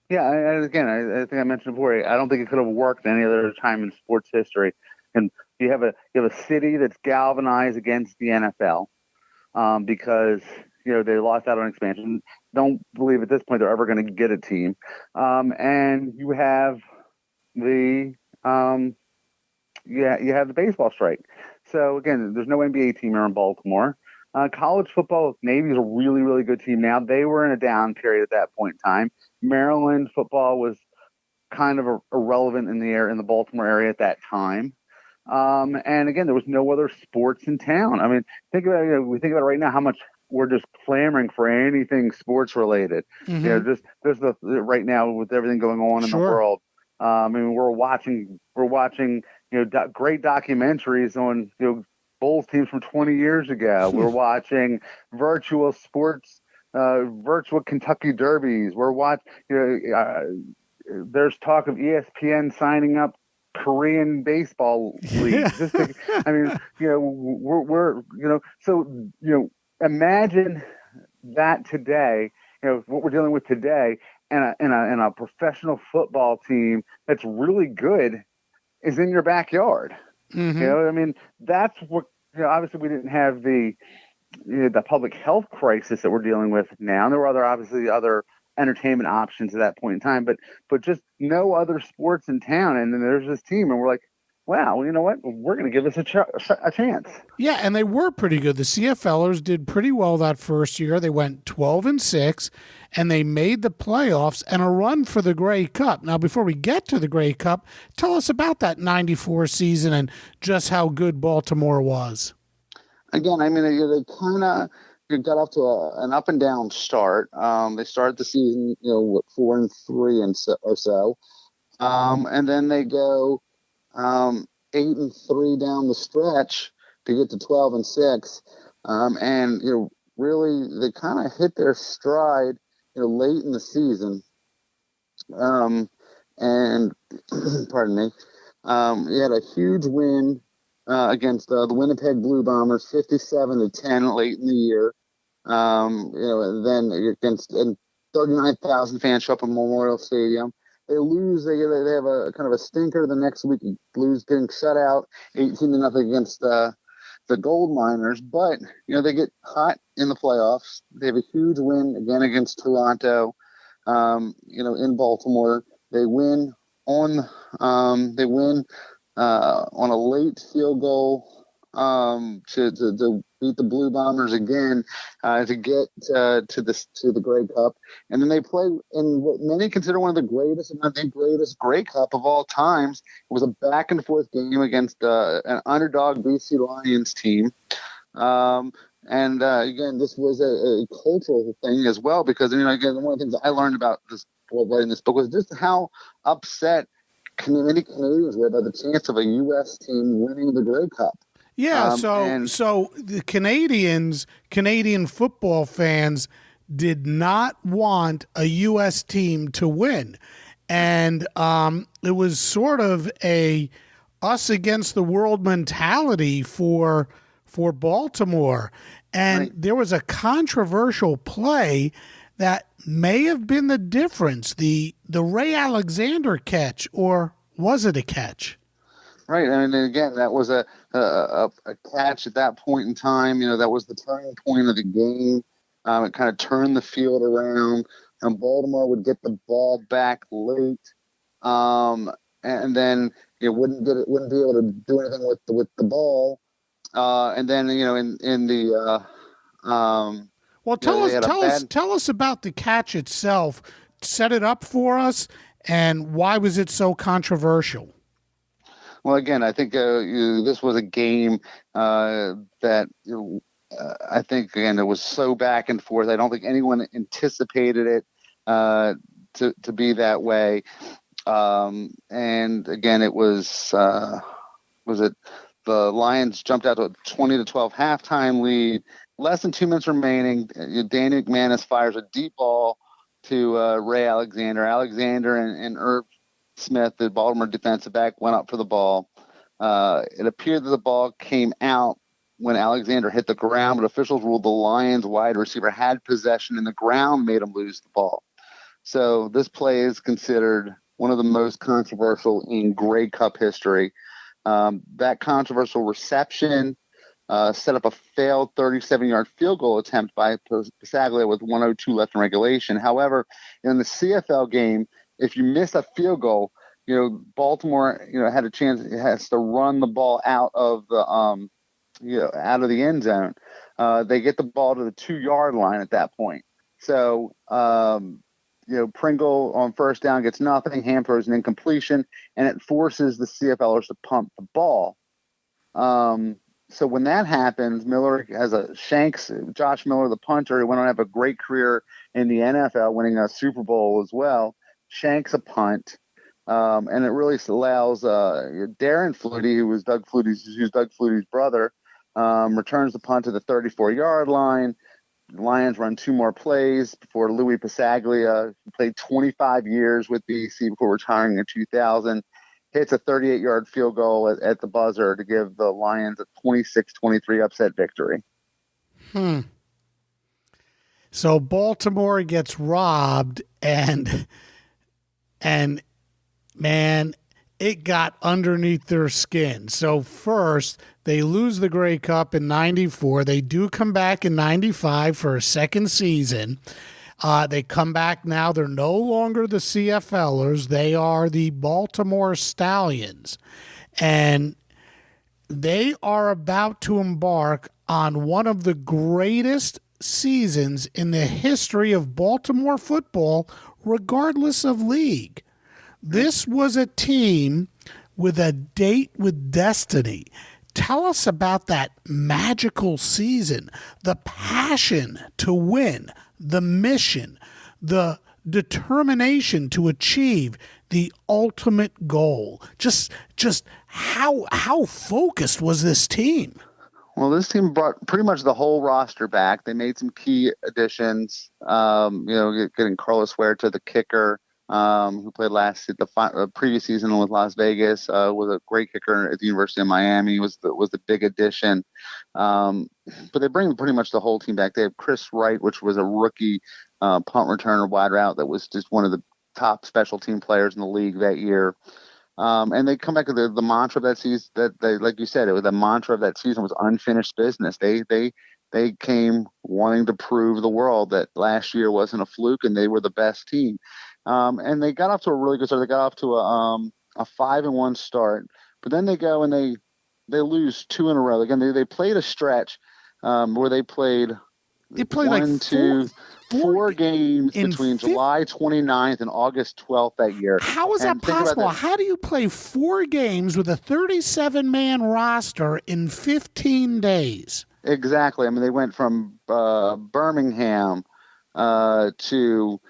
Yeah, I think I mentioned before, I don't think it could have worked any other time in sports history. And you have a city that's galvanized against the NFL because they lost out on expansion. Don't believe at this point they're ever going to get a team. And you have the you have the baseball strike. So again, there's no NBA team here in Baltimore. College football, Navy's a really, really good team now. They were in a down period at that point in time. Maryland football was kind of irrelevant in the Baltimore area at that time. And again, there was no other sports in town. I mean, think about it, we think about it right now, how much we're just clamoring for anything sports related. Mm-hmm. Just right now with everything going on in the world. I mean, we're watching great documentaries on Bulls teams from 20 years ago. We're watching virtual sports, virtual Kentucky derbies. We're watching. There's talk of ESPN signing up Korean baseball leagues. So imagine that today. What we're dealing with today, and a professional football team that's really good is in your backyard. Mm-hmm. I mean, that's what. Obviously, we didn't have the public health crisis that we're dealing with now. And there were other entertainment options at that point in time, but just no other sports in town. And then there's this team, and we're like, wow, you know what? We're going to give this a chance. Yeah, and they were pretty good. The CFL'ers did pretty well that first year. They went 12-6, and they made the playoffs and a run for the Grey Cup. Now, before we get to the Grey Cup, tell us about that 94 season and just how good Baltimore was. Again, I mean, they kind of got off to an up and down start. They started the season, 4-3 or so, and then they go 8-3 down the stretch to get to 12-6, and really they kind of hit their stride late in the season, and pardon me, you had a huge win against the Winnipeg Blue Bombers, 57-10 late in the year. And then against 39,000 fans show up in Memorial Stadium. They lose. They have a kind of a stinker the next week. Blues getting shut out 18-0 against the Gold Miners. But they get hot in the playoffs. They have a huge win again against Toronto. In Baltimore, they win on a late field goal to beat the Blue Bombers again to get to the Grey Cup, and then they play in what many consider one of the greatest, if not the greatest, Grey Cup of all times. It was a back and forth game against an underdog BC Lions team. And again, this was a cultural thing as well, because again, one of the things I learned about this while writing this book was just how upset many Canadians were by the chance of a U.S. team winning the Grey Cup. Yeah, so the Canadian football fans did not want a U.S. team to win. And it was sort of a us against the world mentality for Baltimore. And right. There was a controversial play that may have been the difference, the Ray Alexander catch, or was it a catch? Right, and again, that was a catch at that point in time. That was the turning point of the game. It kind of turned the field around, and Baltimore would get the ball back late, and then wouldn't be able to do anything with the ball. And then in the well, tell us about the catch itself. Set it up for us, and why was it so controversial? Well, again, I think this was a game that I think, again, it was so back and forth. I don't think anyone anticipated it to be that way. And again, it was it the Lions jumped out to a 20-12 halftime lead, less than 2 minutes remaining. Danny McManus fires a deep ball to Ray Alexander. Alexander and Irv Smith, the Baltimore defensive back, went up for the ball. It appeared that the ball came out when Alexander hit the ground, but officials ruled the Lions wide receiver had possession and the ground made him lose the ball. So this play is considered one of the most controversial in Grey Cup history. That controversial reception set up a failed 37-yard field goal attempt by Pasaglia with 1:02 left in regulation. However, in the CFL game, if you miss a field goal, Baltimore, had a chance. It has to run the ball out of the, out of the end zone. They get the ball to the 2-yard line at that point. So, Pringle on first down gets nothing. Hamm throws an incompletion, and it forces the CFL'ers to punt the ball. So when that happens, Miller has shanks Josh Miller, the punter, who went on to have a great career in the NFL, winning a Super Bowl as well, shanks a punt. And it really allows Darren Flutie, who's Doug Flutie's brother, returns the punt to the 34-yard line. The Lions run 2 more plays before Louis Pasaglia, who played 25 years with BC before retiring in 2000, hits a 38-yard field goal at the buzzer to give the Lions a 26-23 upset victory. So Baltimore gets robbed, and man, it got underneath their skin. So first, they lose the Grey Cup in 94. They do come back in 95 for a second season. They come back now. They're no longer the CFL'ers. They are the Baltimore Stallions. And they are about to embark on one of the greatest seasons in the history of Baltimore football, regardless of league. This was a team with a date with destiny. Tell us about that magical season, the passion to win, the mission, the determination to achieve the ultimate goal. Just how focused was this team? Well, this team brought pretty much the whole roster back. They made some key additions, getting Carlos Huerta, the kicker, who played the previous season with Las Vegas, was a great kicker at the University of Miami, was the big addition. But they bring pretty much the whole team back. They have Chris Wright, which was a rookie punt returner wide route that was just one of the top special team players in the league that year. And they come back to the mantra of that season, like you said, the mantra of that season was unfinished business. They came wanting to prove the world that last year wasn't a fluke and they were the best team. And they got off to a really good start. They got off to a 5-1 start, but then they go and they lose 2 in a row. Again, they played a stretch where they played four games between July 29th and August 12th that year. How is that possible? How do you play 4 games with a 37-man roster in 15 days? Exactly. I mean, they went from Birmingham to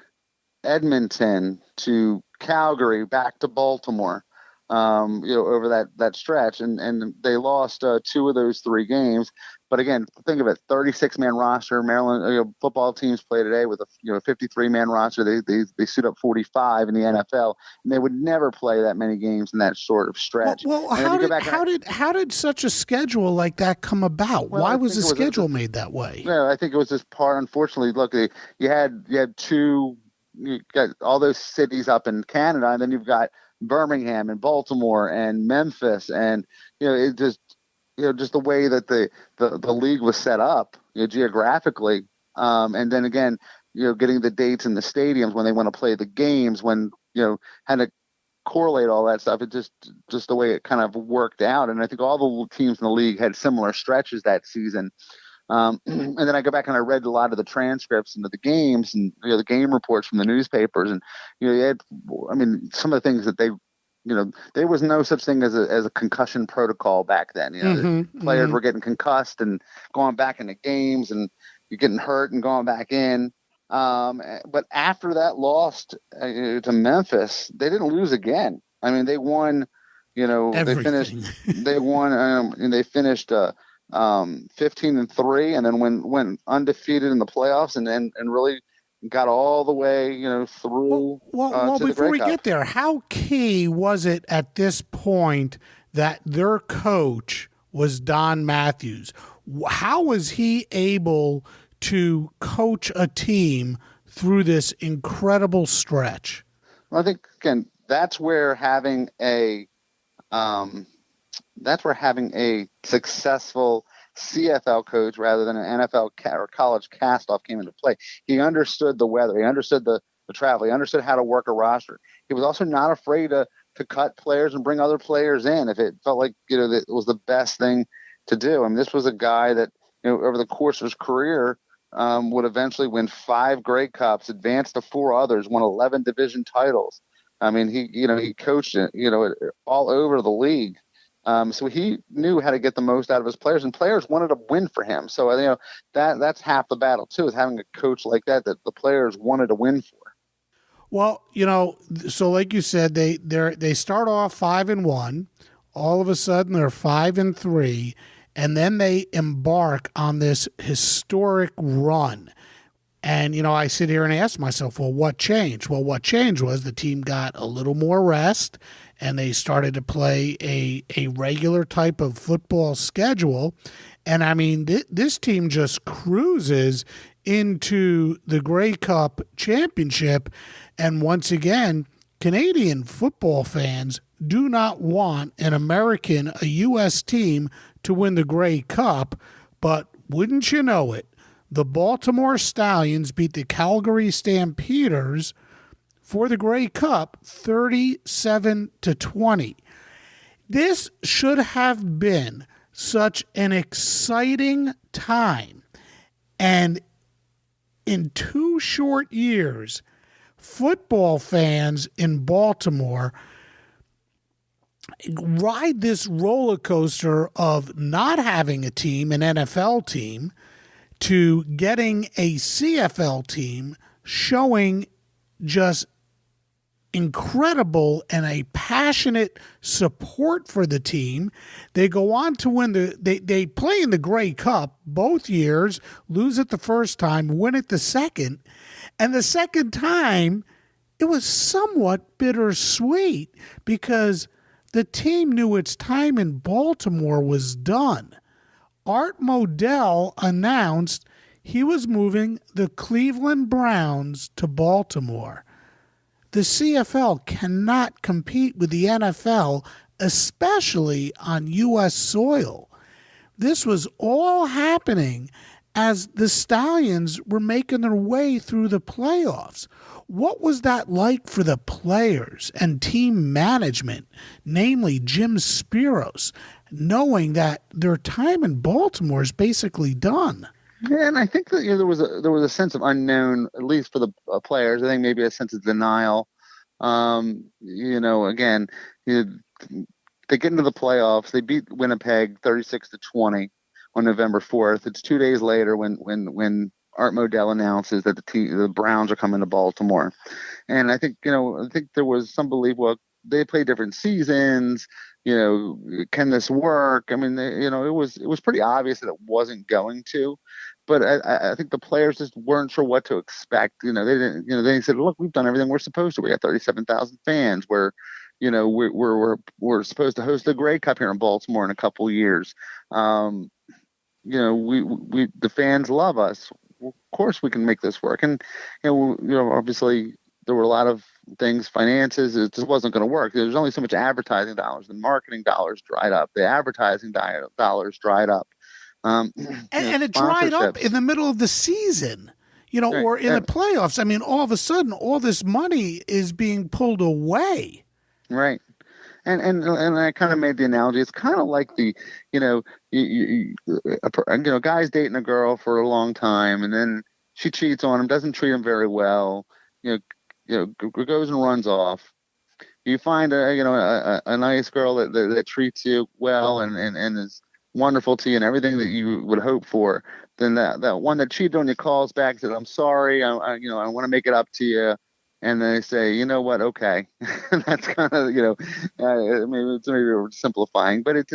Edmonton to Calgary, back to Baltimore, over that stretch. And they lost 2 of those 3 games. But again, think of it, 36-man roster. Maryland football teams play today with a 53-man roster. They suit up 45 in the NFL, and they would never play that many games in that sort of stretch. Well, how did such a schedule like that come about? Why was the schedule made that way? Yeah, I think it was just part. Unfortunately, look, you had 2. You got all those cities up in Canada, and then you've got Birmingham and Baltimore and Memphis, and it just. Just the way that the league was set up, geographically, and then again, getting the dates in the stadiums when they want to play the games, when had to correlate all that stuff. It just the way it kind of worked out, and I think all the teams in the league had similar stretches that season. And then I go back and I read a lot of the transcripts into the games and the game reports from the newspapers, and some of the things that there was no such thing as a concussion protocol back then. Players were getting concussed and going back into games, and you're getting hurt and going back in. But after that loss to Memphis, they didn't lose again. I mean, they won. Everything. They won, and they finished 15-3, and then went undefeated in the playoffs, and really got all the way, through Well, to the before Grey we Cup. get there, how key was it at this point that their coach was Don Matthews? How was he able to coach a team through this incredible stretch? Well, I think, again, that's where having a successful CFL coach rather than an NFL or college castoff came into play. He understood the weather. He understood the travel. He understood how to work a roster. He was also not afraid to cut players and bring other players in if it felt like, that it was the best thing to do. I mean, this was a guy that, over the course of his career, would eventually win 5 Grey Cups, advance to 4 others, won 11 division titles. I mean, he coached it, all over the league. So he knew how to get the most out of his players, and players wanted to win for him. So, that's half the battle too, is having a coach like that the players wanted to win for. Well, so like you said, they start off 5-1. All of a sudden, they're 5-3, and then they embark on this historic run. And, I sit here and ask myself, well, what changed? Well, what changed was the team got a little more rest, and they started to play a regular type of football schedule. And, I mean, this team just cruises into the Grey Cup Championship. And once again, Canadian football fans do not want an American, a U.S. team, to win the Grey Cup. But wouldn't you know it, the Baltimore Stallions beat the Calgary Stampeders for the Grey Cup 37-20. This should have been such an exciting time. And in 2 short years, football fans in Baltimore ride this roller coaster of not having a team, an NFL team, to getting a CFL team, showing just incredible and a passionate support for the team. They go on to win they play in the Grey Cup both years, lose it the first time, win it the second. And the second time, it was somewhat bittersweet because the team knew its time in Baltimore was done. Art Modell announced he was moving the Cleveland Browns to Baltimore. The CFL cannot compete with the NFL, especially on U.S. soil. This was all happening as the Stallions were making their way through the playoffs. What was that like for the players and team management, namely Jim Spiros, knowing that their time in Baltimore is basically done? Yeah, and I think that there was a sense of unknown, at least for the players. I think maybe a sense of denial. Again, they get into the playoffs. They beat Winnipeg 36-20 on November 4th. It's 2 days later when Art Modell announces that the Browns are coming to Baltimore, and I think there was some belief. Well, they play different seasons. Can this work? I mean, it was pretty obvious that it wasn't going to, but I think the players just weren't sure what to expect. They didn't. They said, "Look, we've done everything we're supposed to. We got 37,000 fans. We're supposed to host the Grey Cup here in Baltimore in a couple of years. The fans love us. Of course, we can make this work." And obviously, there were a lot of things, finances. It just wasn't going to work. There's only so much advertising dollars. The marketing dollars dried up. The advertising dollars dried up. And it dried up in the middle of the season, right. Or in the playoffs. I mean, all of a sudden, all this money is being pulled away. Right. And I kind of made the analogy. It's kind of like a guy's dating a girl for a long time, and then she cheats on him, doesn't treat him very well. Goes and runs off. You find a nice girl that treats you well and is wonderful to you and everything that you would hope for. Then that one that cheated on you calls back and said, "I'm sorry. I want to make it up to you. and they say, you know what, okay. That's kind of, maybe we're simplifying, but it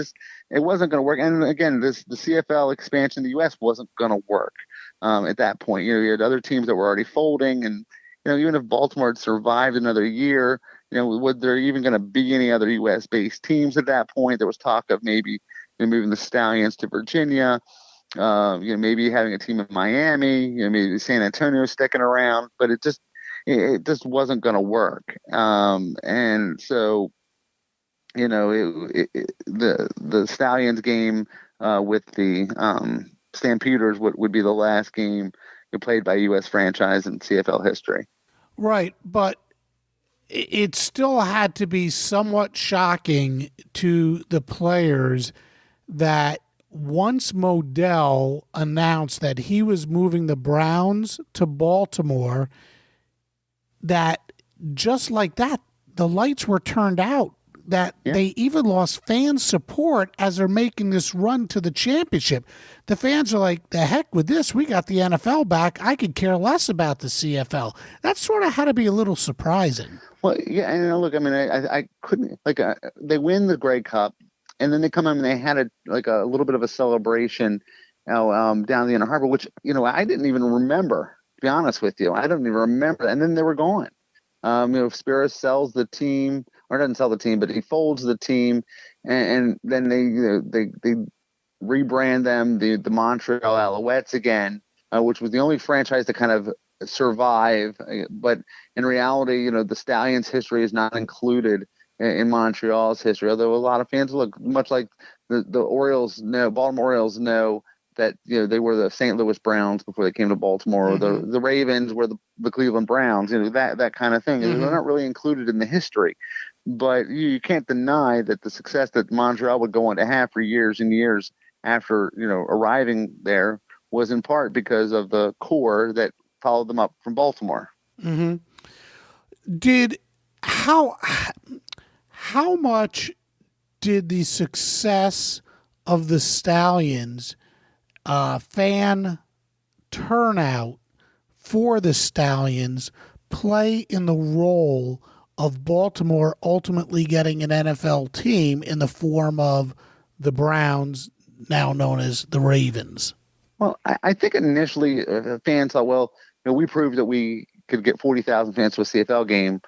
wasn't going to work. And again, the CFL expansion in the U.S. wasn't going to work at that point. You had other teams that were already folding, and even if Baltimore had survived another year, would there even going to be any other U.S. based teams at that point? There was talk of maybe moving the Stallions to Virginia, maybe having a team in Miami, maybe San Antonio sticking around, but it just wasn't going to work. And so, the Stallions game with the Stampeders would be the last game played by U.S. franchise in CFL history. Right, but it still had to be somewhat shocking to the players that once Modell announced that he was moving the Browns to Baltimore, that just like that, the lights were turned out, that they even lost fan support as they're making this run to the championship. The fans are like, the heck with this. We got the NFL back. I could care less about the CFL. That sort of had to be a little surprising. Well, yeah, and look, I mean, I couldn't, they win the Grey Cup, and then they come in and they had a little bit of a celebration down the Inner Harbor, which, I didn't even remember, to be honest with you. I don't even remember. And then they were gone. Spiros sells the team, or doesn't sell the team, but he folds the team, and then they rebrand them the Montreal Alouettes again, which was the only franchise to kind of survive. But in reality, the Stallions' history is not included in Montreal's history, although a lot of fans look much like the Orioles know, Baltimore Orioles know that they were the St. Louis Browns before they came to Baltimore, or the Ravens were the Cleveland Browns, that kind of thing. They're not really included in the history, but you can't deny that the success that Montreal would go on to have for years and years after arriving there was in part because of the core that followed them up from Baltimore. Mm-hmm. How much did the success of the Stallions, fan turnout for the Stallions, play in the role of Baltimore ultimately getting an NFL team in the form of the Browns, now known as the Ravens? Well, I think initially fans thought, well, we proved that we could get 40,000 fans to a CFL game.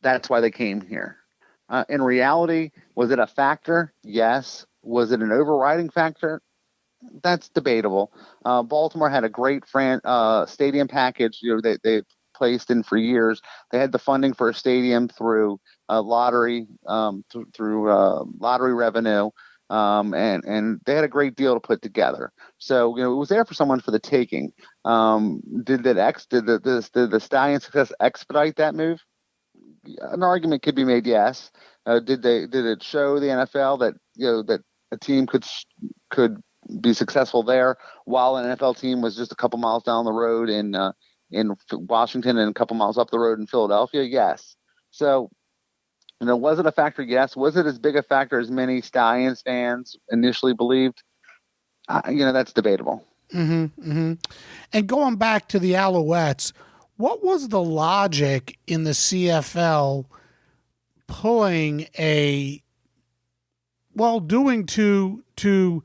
That's why they came here. In reality, was it a factor? Yes. Was it an overriding factor? That's debatable. Baltimore had a great stadium package. They placed in for years. They had the funding for a stadium through lottery, through lottery revenue, and they had a great deal to put together. So it was there for someone for the taking. Did the Stallions' success expedite that move? An argument could be made. Yes. Did it show the NFL that that a team could be successful there while an NFL team was just a couple miles down the road in Washington and a couple miles up the road in Philadelphia? Yes. So, was it a factor? Yes. Was it as big a factor as many Stallions fans initially believed? That's debatable. Mm-hmm, mm-hmm. And going back to the Alouettes, what was the logic in the CFL pulling doing to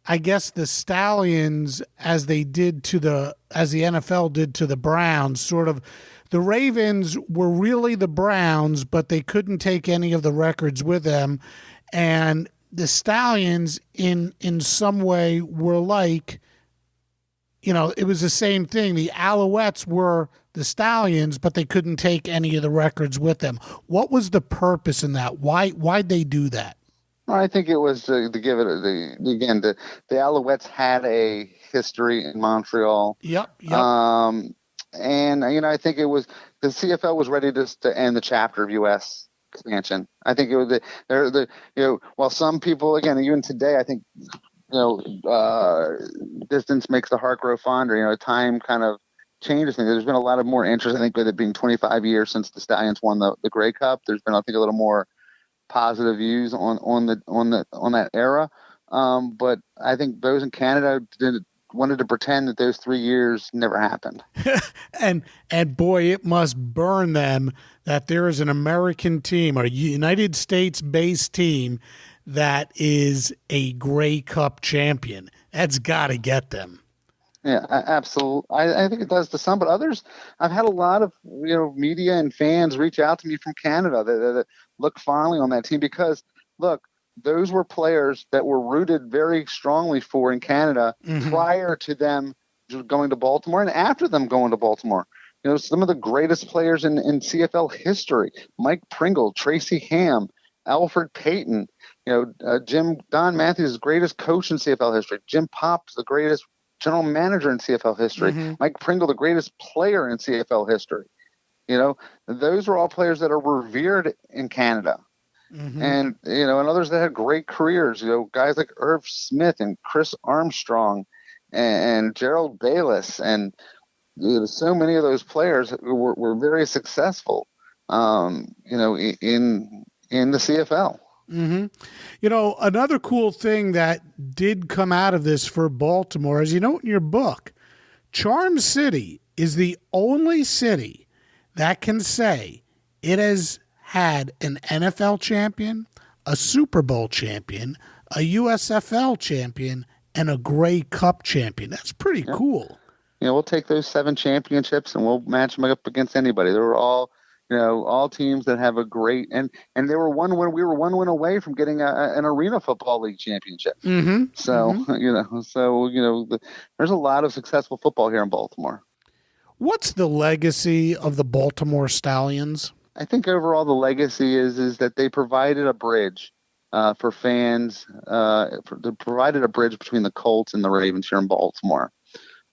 I guess the Stallions as the NFL did to the Browns? Sort of, the Ravens were really the Browns, but they couldn't take any of the records with them, and the Stallions in some way were like, it was the same thing. The Alouettes were the Stallions, but they couldn't take any of the records with them. What was the purpose in that? Why'd they do that? I think it was to give it the Alouettes had a history in Montreal. Yep. And I think it was the CFL was ready to end the chapter of U.S. expansion. I think it was while some people, again, even today, I think distance makes the heart grow fonder. Time kind of changes things. There's been a lot of more interest. I think with it being 25 years since the Stallions won the Grey Cup, there's been, I think, a little more positive views on that era. But I think those in Canada wanted to pretend that those 3 years never happened. and boy, it must burn them that there is an American team, a United States-based team, that is a Grey Cup champion. That's got to get them. Yeah, absolutely. I think it does to some, but others, I've had a lot of media and fans reach out to me from Canada that look fondly on that team because, look, those were players that were rooted very strongly for in Canada prior to them going to Baltimore and after them going to Baltimore. Some of the greatest players in CFL history: Mike Pringle, Tracy Hamm, Alfred Payton. Don Matthews, the greatest coach in CFL history. Jim Popp, the greatest general manager in CFL history. Mike Pringle, the greatest player in CFL history. Those are all players that are revered in Canada. And, and others that had great careers, guys like Irv Smith and Chris Armstrong and Gerald Bayless. And so many of those players were very successful, in the CFL. Another cool thing that did come out of this for Baltimore, as you note in your book, Charm City is the only city that can say it has had an NFL champion, a Super Bowl champion, a USFL champion, and a Grey Cup champion. That's pretty cool. We'll take those 7 championships and we'll match them up against anybody. They were all all teams that have a great and they were one win. We were 1 win away from getting an Arena Football League championship. So there's a lot of successful football here in Baltimore. What's the legacy of the Baltimore Stallions? I think overall the legacy is that they provided a bridge for fans. They provided a bridge between the Colts and the Ravens here in Baltimore.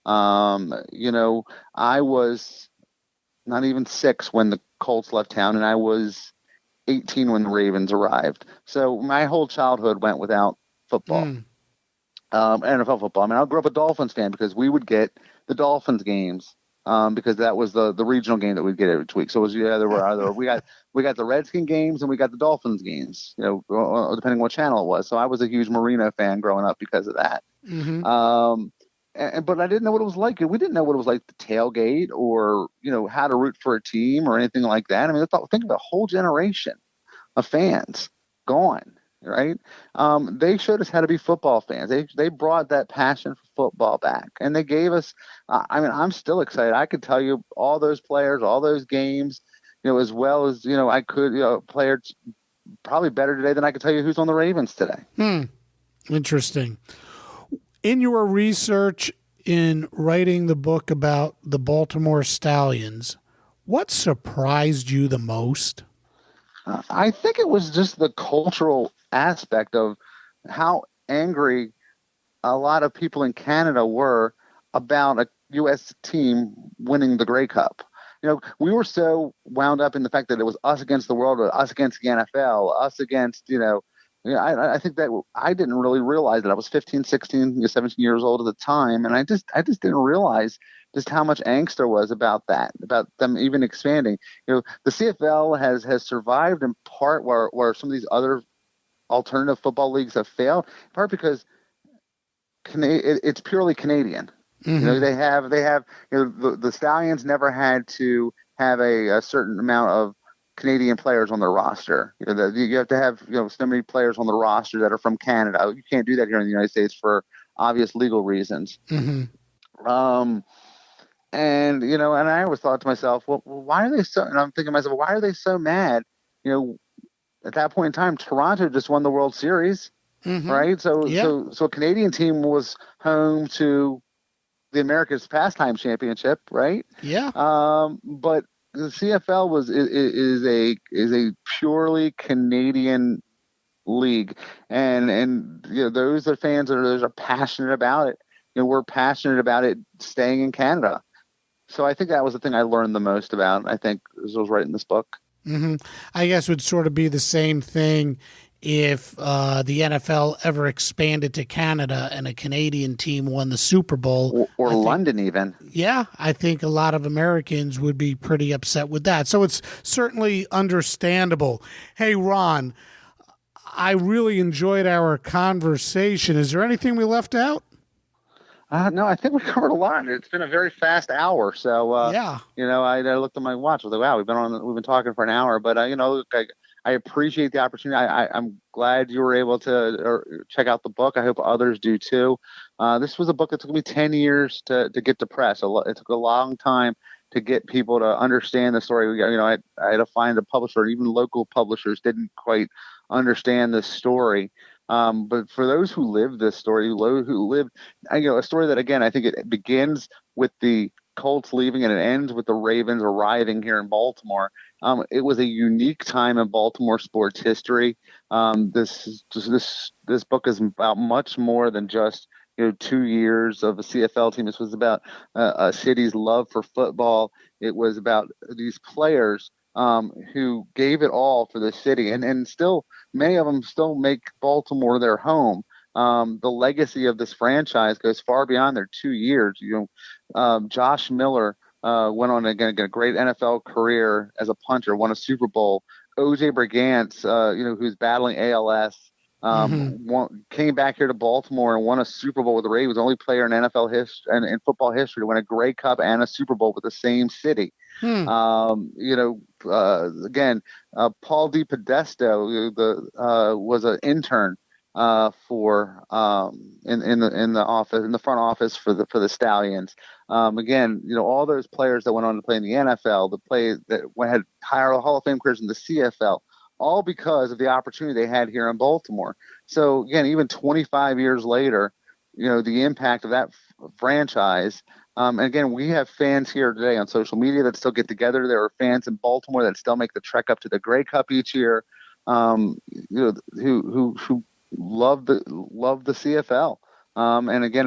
I was not even 6 when the Colts left town, and I was 18 when the Ravens arrived. So my whole childhood went without football, NFL football. I mean, I grew up a Dolphins fan because we would get the Dolphins games because that was the regional game that we'd get every week. So it was we got the Redskin games and we got the Dolphins games, depending what channel it was. So I was a huge Marino fan growing up because of that. But I didn't know what it was like. We didn't know what it was like to tailgate or, how to root for a team or anything like that. I mean, think of a whole generation of fans gone, right? They showed us how to be football fans. They brought that passion for football back, and they gave us. I'm still excited. I could tell you all those players, all those games, as well as I could. Players probably better today than I could tell you who's on the Ravens today. Interesting. In your research in writing the book about the Baltimore Stallions, what surprised you the most? I think it was just the cultural aspect of how angry a lot of people in Canada were about a U.S. team winning the Grey Cup. We were so wound up in the fact that it was us against the world, us against the NFL, us against, I think that I didn't really realize that I was 15, 16, 17 years old at the time. And I just didn't realize just how much angst there was about that, about them even expanding. The CFL has survived in part where some of these other alternative football leagues have failed, in part because it's purely Canadian. They have the Stallions never had to have a certain amount of Canadian players on their roster. You have to have so many players on the roster that are from Canada. You can't do that here in the United States for obvious legal reasons. And I always thought to myself, well, why are they so? And I'm thinking to myself, why are they so mad? At that point in time, Toronto just won the World Series, right? So a Canadian team was home to the America's Pastime Championship, right? Yeah. But the CFL is a purely Canadian league, and those are fans that are passionate about it. We're passionate about it staying in Canada. So I think that was the thing I learned the most about. I think as I was writing this book. I guess it would sort of be the same thing if the NFL ever expanded to Canada and a Canadian team won the Super Bowl. Or London even. Yeah, I think a lot of Americans would be pretty upset with that. So it's certainly understandable. Hey, Ron, I really enjoyed our conversation. Is there anything we left out? No, I think we covered a lot. It's been a very fast hour. So, Yeah. I looked at my watch. I was like, wow, we've been talking for an hour. But, look, I appreciate the opportunity. I'm glad you were able to check out the book. I hope others do too. This was a book that took me 10 years to get to press. It took a long time to get people to understand the story. I had to find a publisher. Even local publishers didn't quite understand the story. But for those who live this story, who live, a story that, again, I think it begins with the Colts leaving and it ends with the Ravens arriving here in Baltimore. It was a unique time in Baltimore sports history. This book is about much more than just 2 years of a CFL team. This was about a city's love for football. It was about these players who gave it all for the city, and still many of them still make Baltimore their home. The legacy of this franchise goes far beyond their 2 years. Josh Miller went on again a great NFL career as a punter, won a Super Bowl. OJ Brigance, who's battling ALS, came back here to Baltimore and won a Super Bowl with the Ravens. The only player in NFL history and in football history to win a Grey Cup and a Super Bowl with the same city. Again, Paul DiPodesto was an intern for in the front office for the Stallions. Again, all those players that went on to play in the NFL, that had higher Hall of Fame careers in the CFL, all because of the opportunity they had here in Baltimore. So again, even 25 years later, the impact of that franchise. And again, we have fans here today on social media that still get together. There are fans in Baltimore that still make the trek up to the Grey Cup each year, who love the CFL. And again,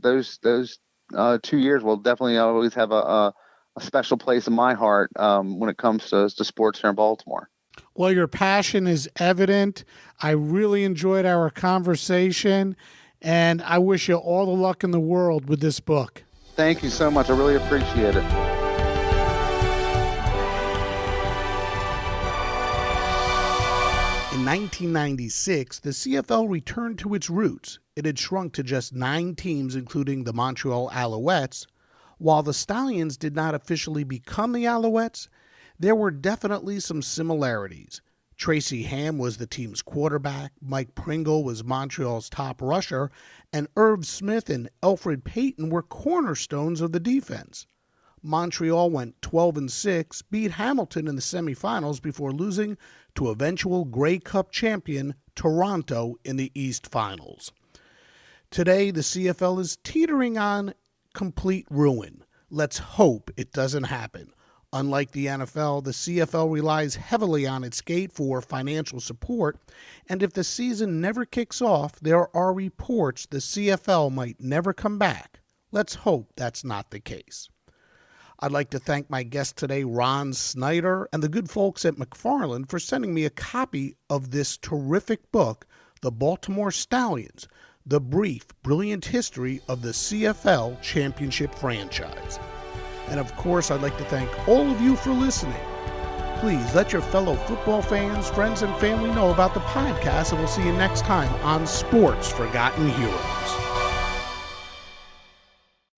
those 2 years will definitely always have a special place in my heart when it comes to sports here in Baltimore. Well, your passion is evident. I really enjoyed our conversation, and I wish you all the luck in the world with this book. Thank you so much. I really appreciate it. In 1996, the CFL returned to its roots. It had shrunk to just 9 teams, including the Montreal Alouettes. While the Stallions did not officially become the Alouettes, there were definitely some similarities. Tracy Hamm was the team's quarterback, Mike Pringle was Montreal's top rusher, and Irv Smith and Alfred Payton were cornerstones of the defense. Montreal went 12-6, beat Hamilton in the semifinals before losing to eventual Grey Cup champion Toronto in the East Finals. Today, the CFL is teetering on complete ruin. Let's hope it doesn't happen. Unlike the NFL, the CFL relies heavily on its gate for financial support, and if the season never kicks off, there are reports the CFL might never come back. Let's hope that's not the case. I'd like to thank my guest today, Ron Snyder, and the good folks at McFarland for sending me a copy of this terrific book, The Baltimore Stallions, The Brief, Brilliant History of the CFL Championship Franchise. And of course, I'd like to thank all of you for listening. Please let your fellow football fans, friends, and family know about the podcast, and we'll see you next time on Sports Forgotten Heroes.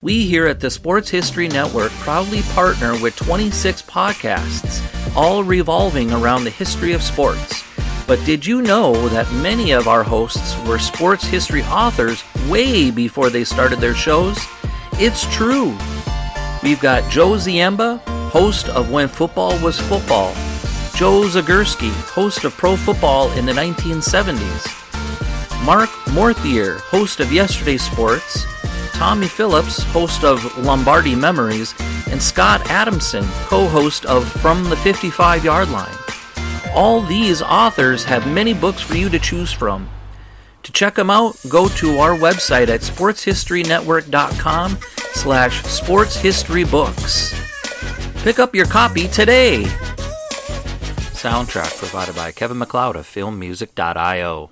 We here at the Sports History Network proudly partner with 26 podcasts, all revolving around the history of sports. But did you know that many of our hosts were sports history authors way before they started their shows? It's true. We've got Joe Ziemba, host of When Football Was Football, Joe Zagurski, host of Pro Football in the 1970s, Mark Morthier, host of Yesterday Sports, Tommy Phillips, host of Lombardi Memories, and Scott Adamson, co-host of From the 55-Yard Line. All these authors have many books for you to choose from. To check them out, go to our website at sportshistorynetwork.com/sportshistorybooks. Pick up your copy today. Soundtrack provided by Kevin MacLeod of filmmusic.io.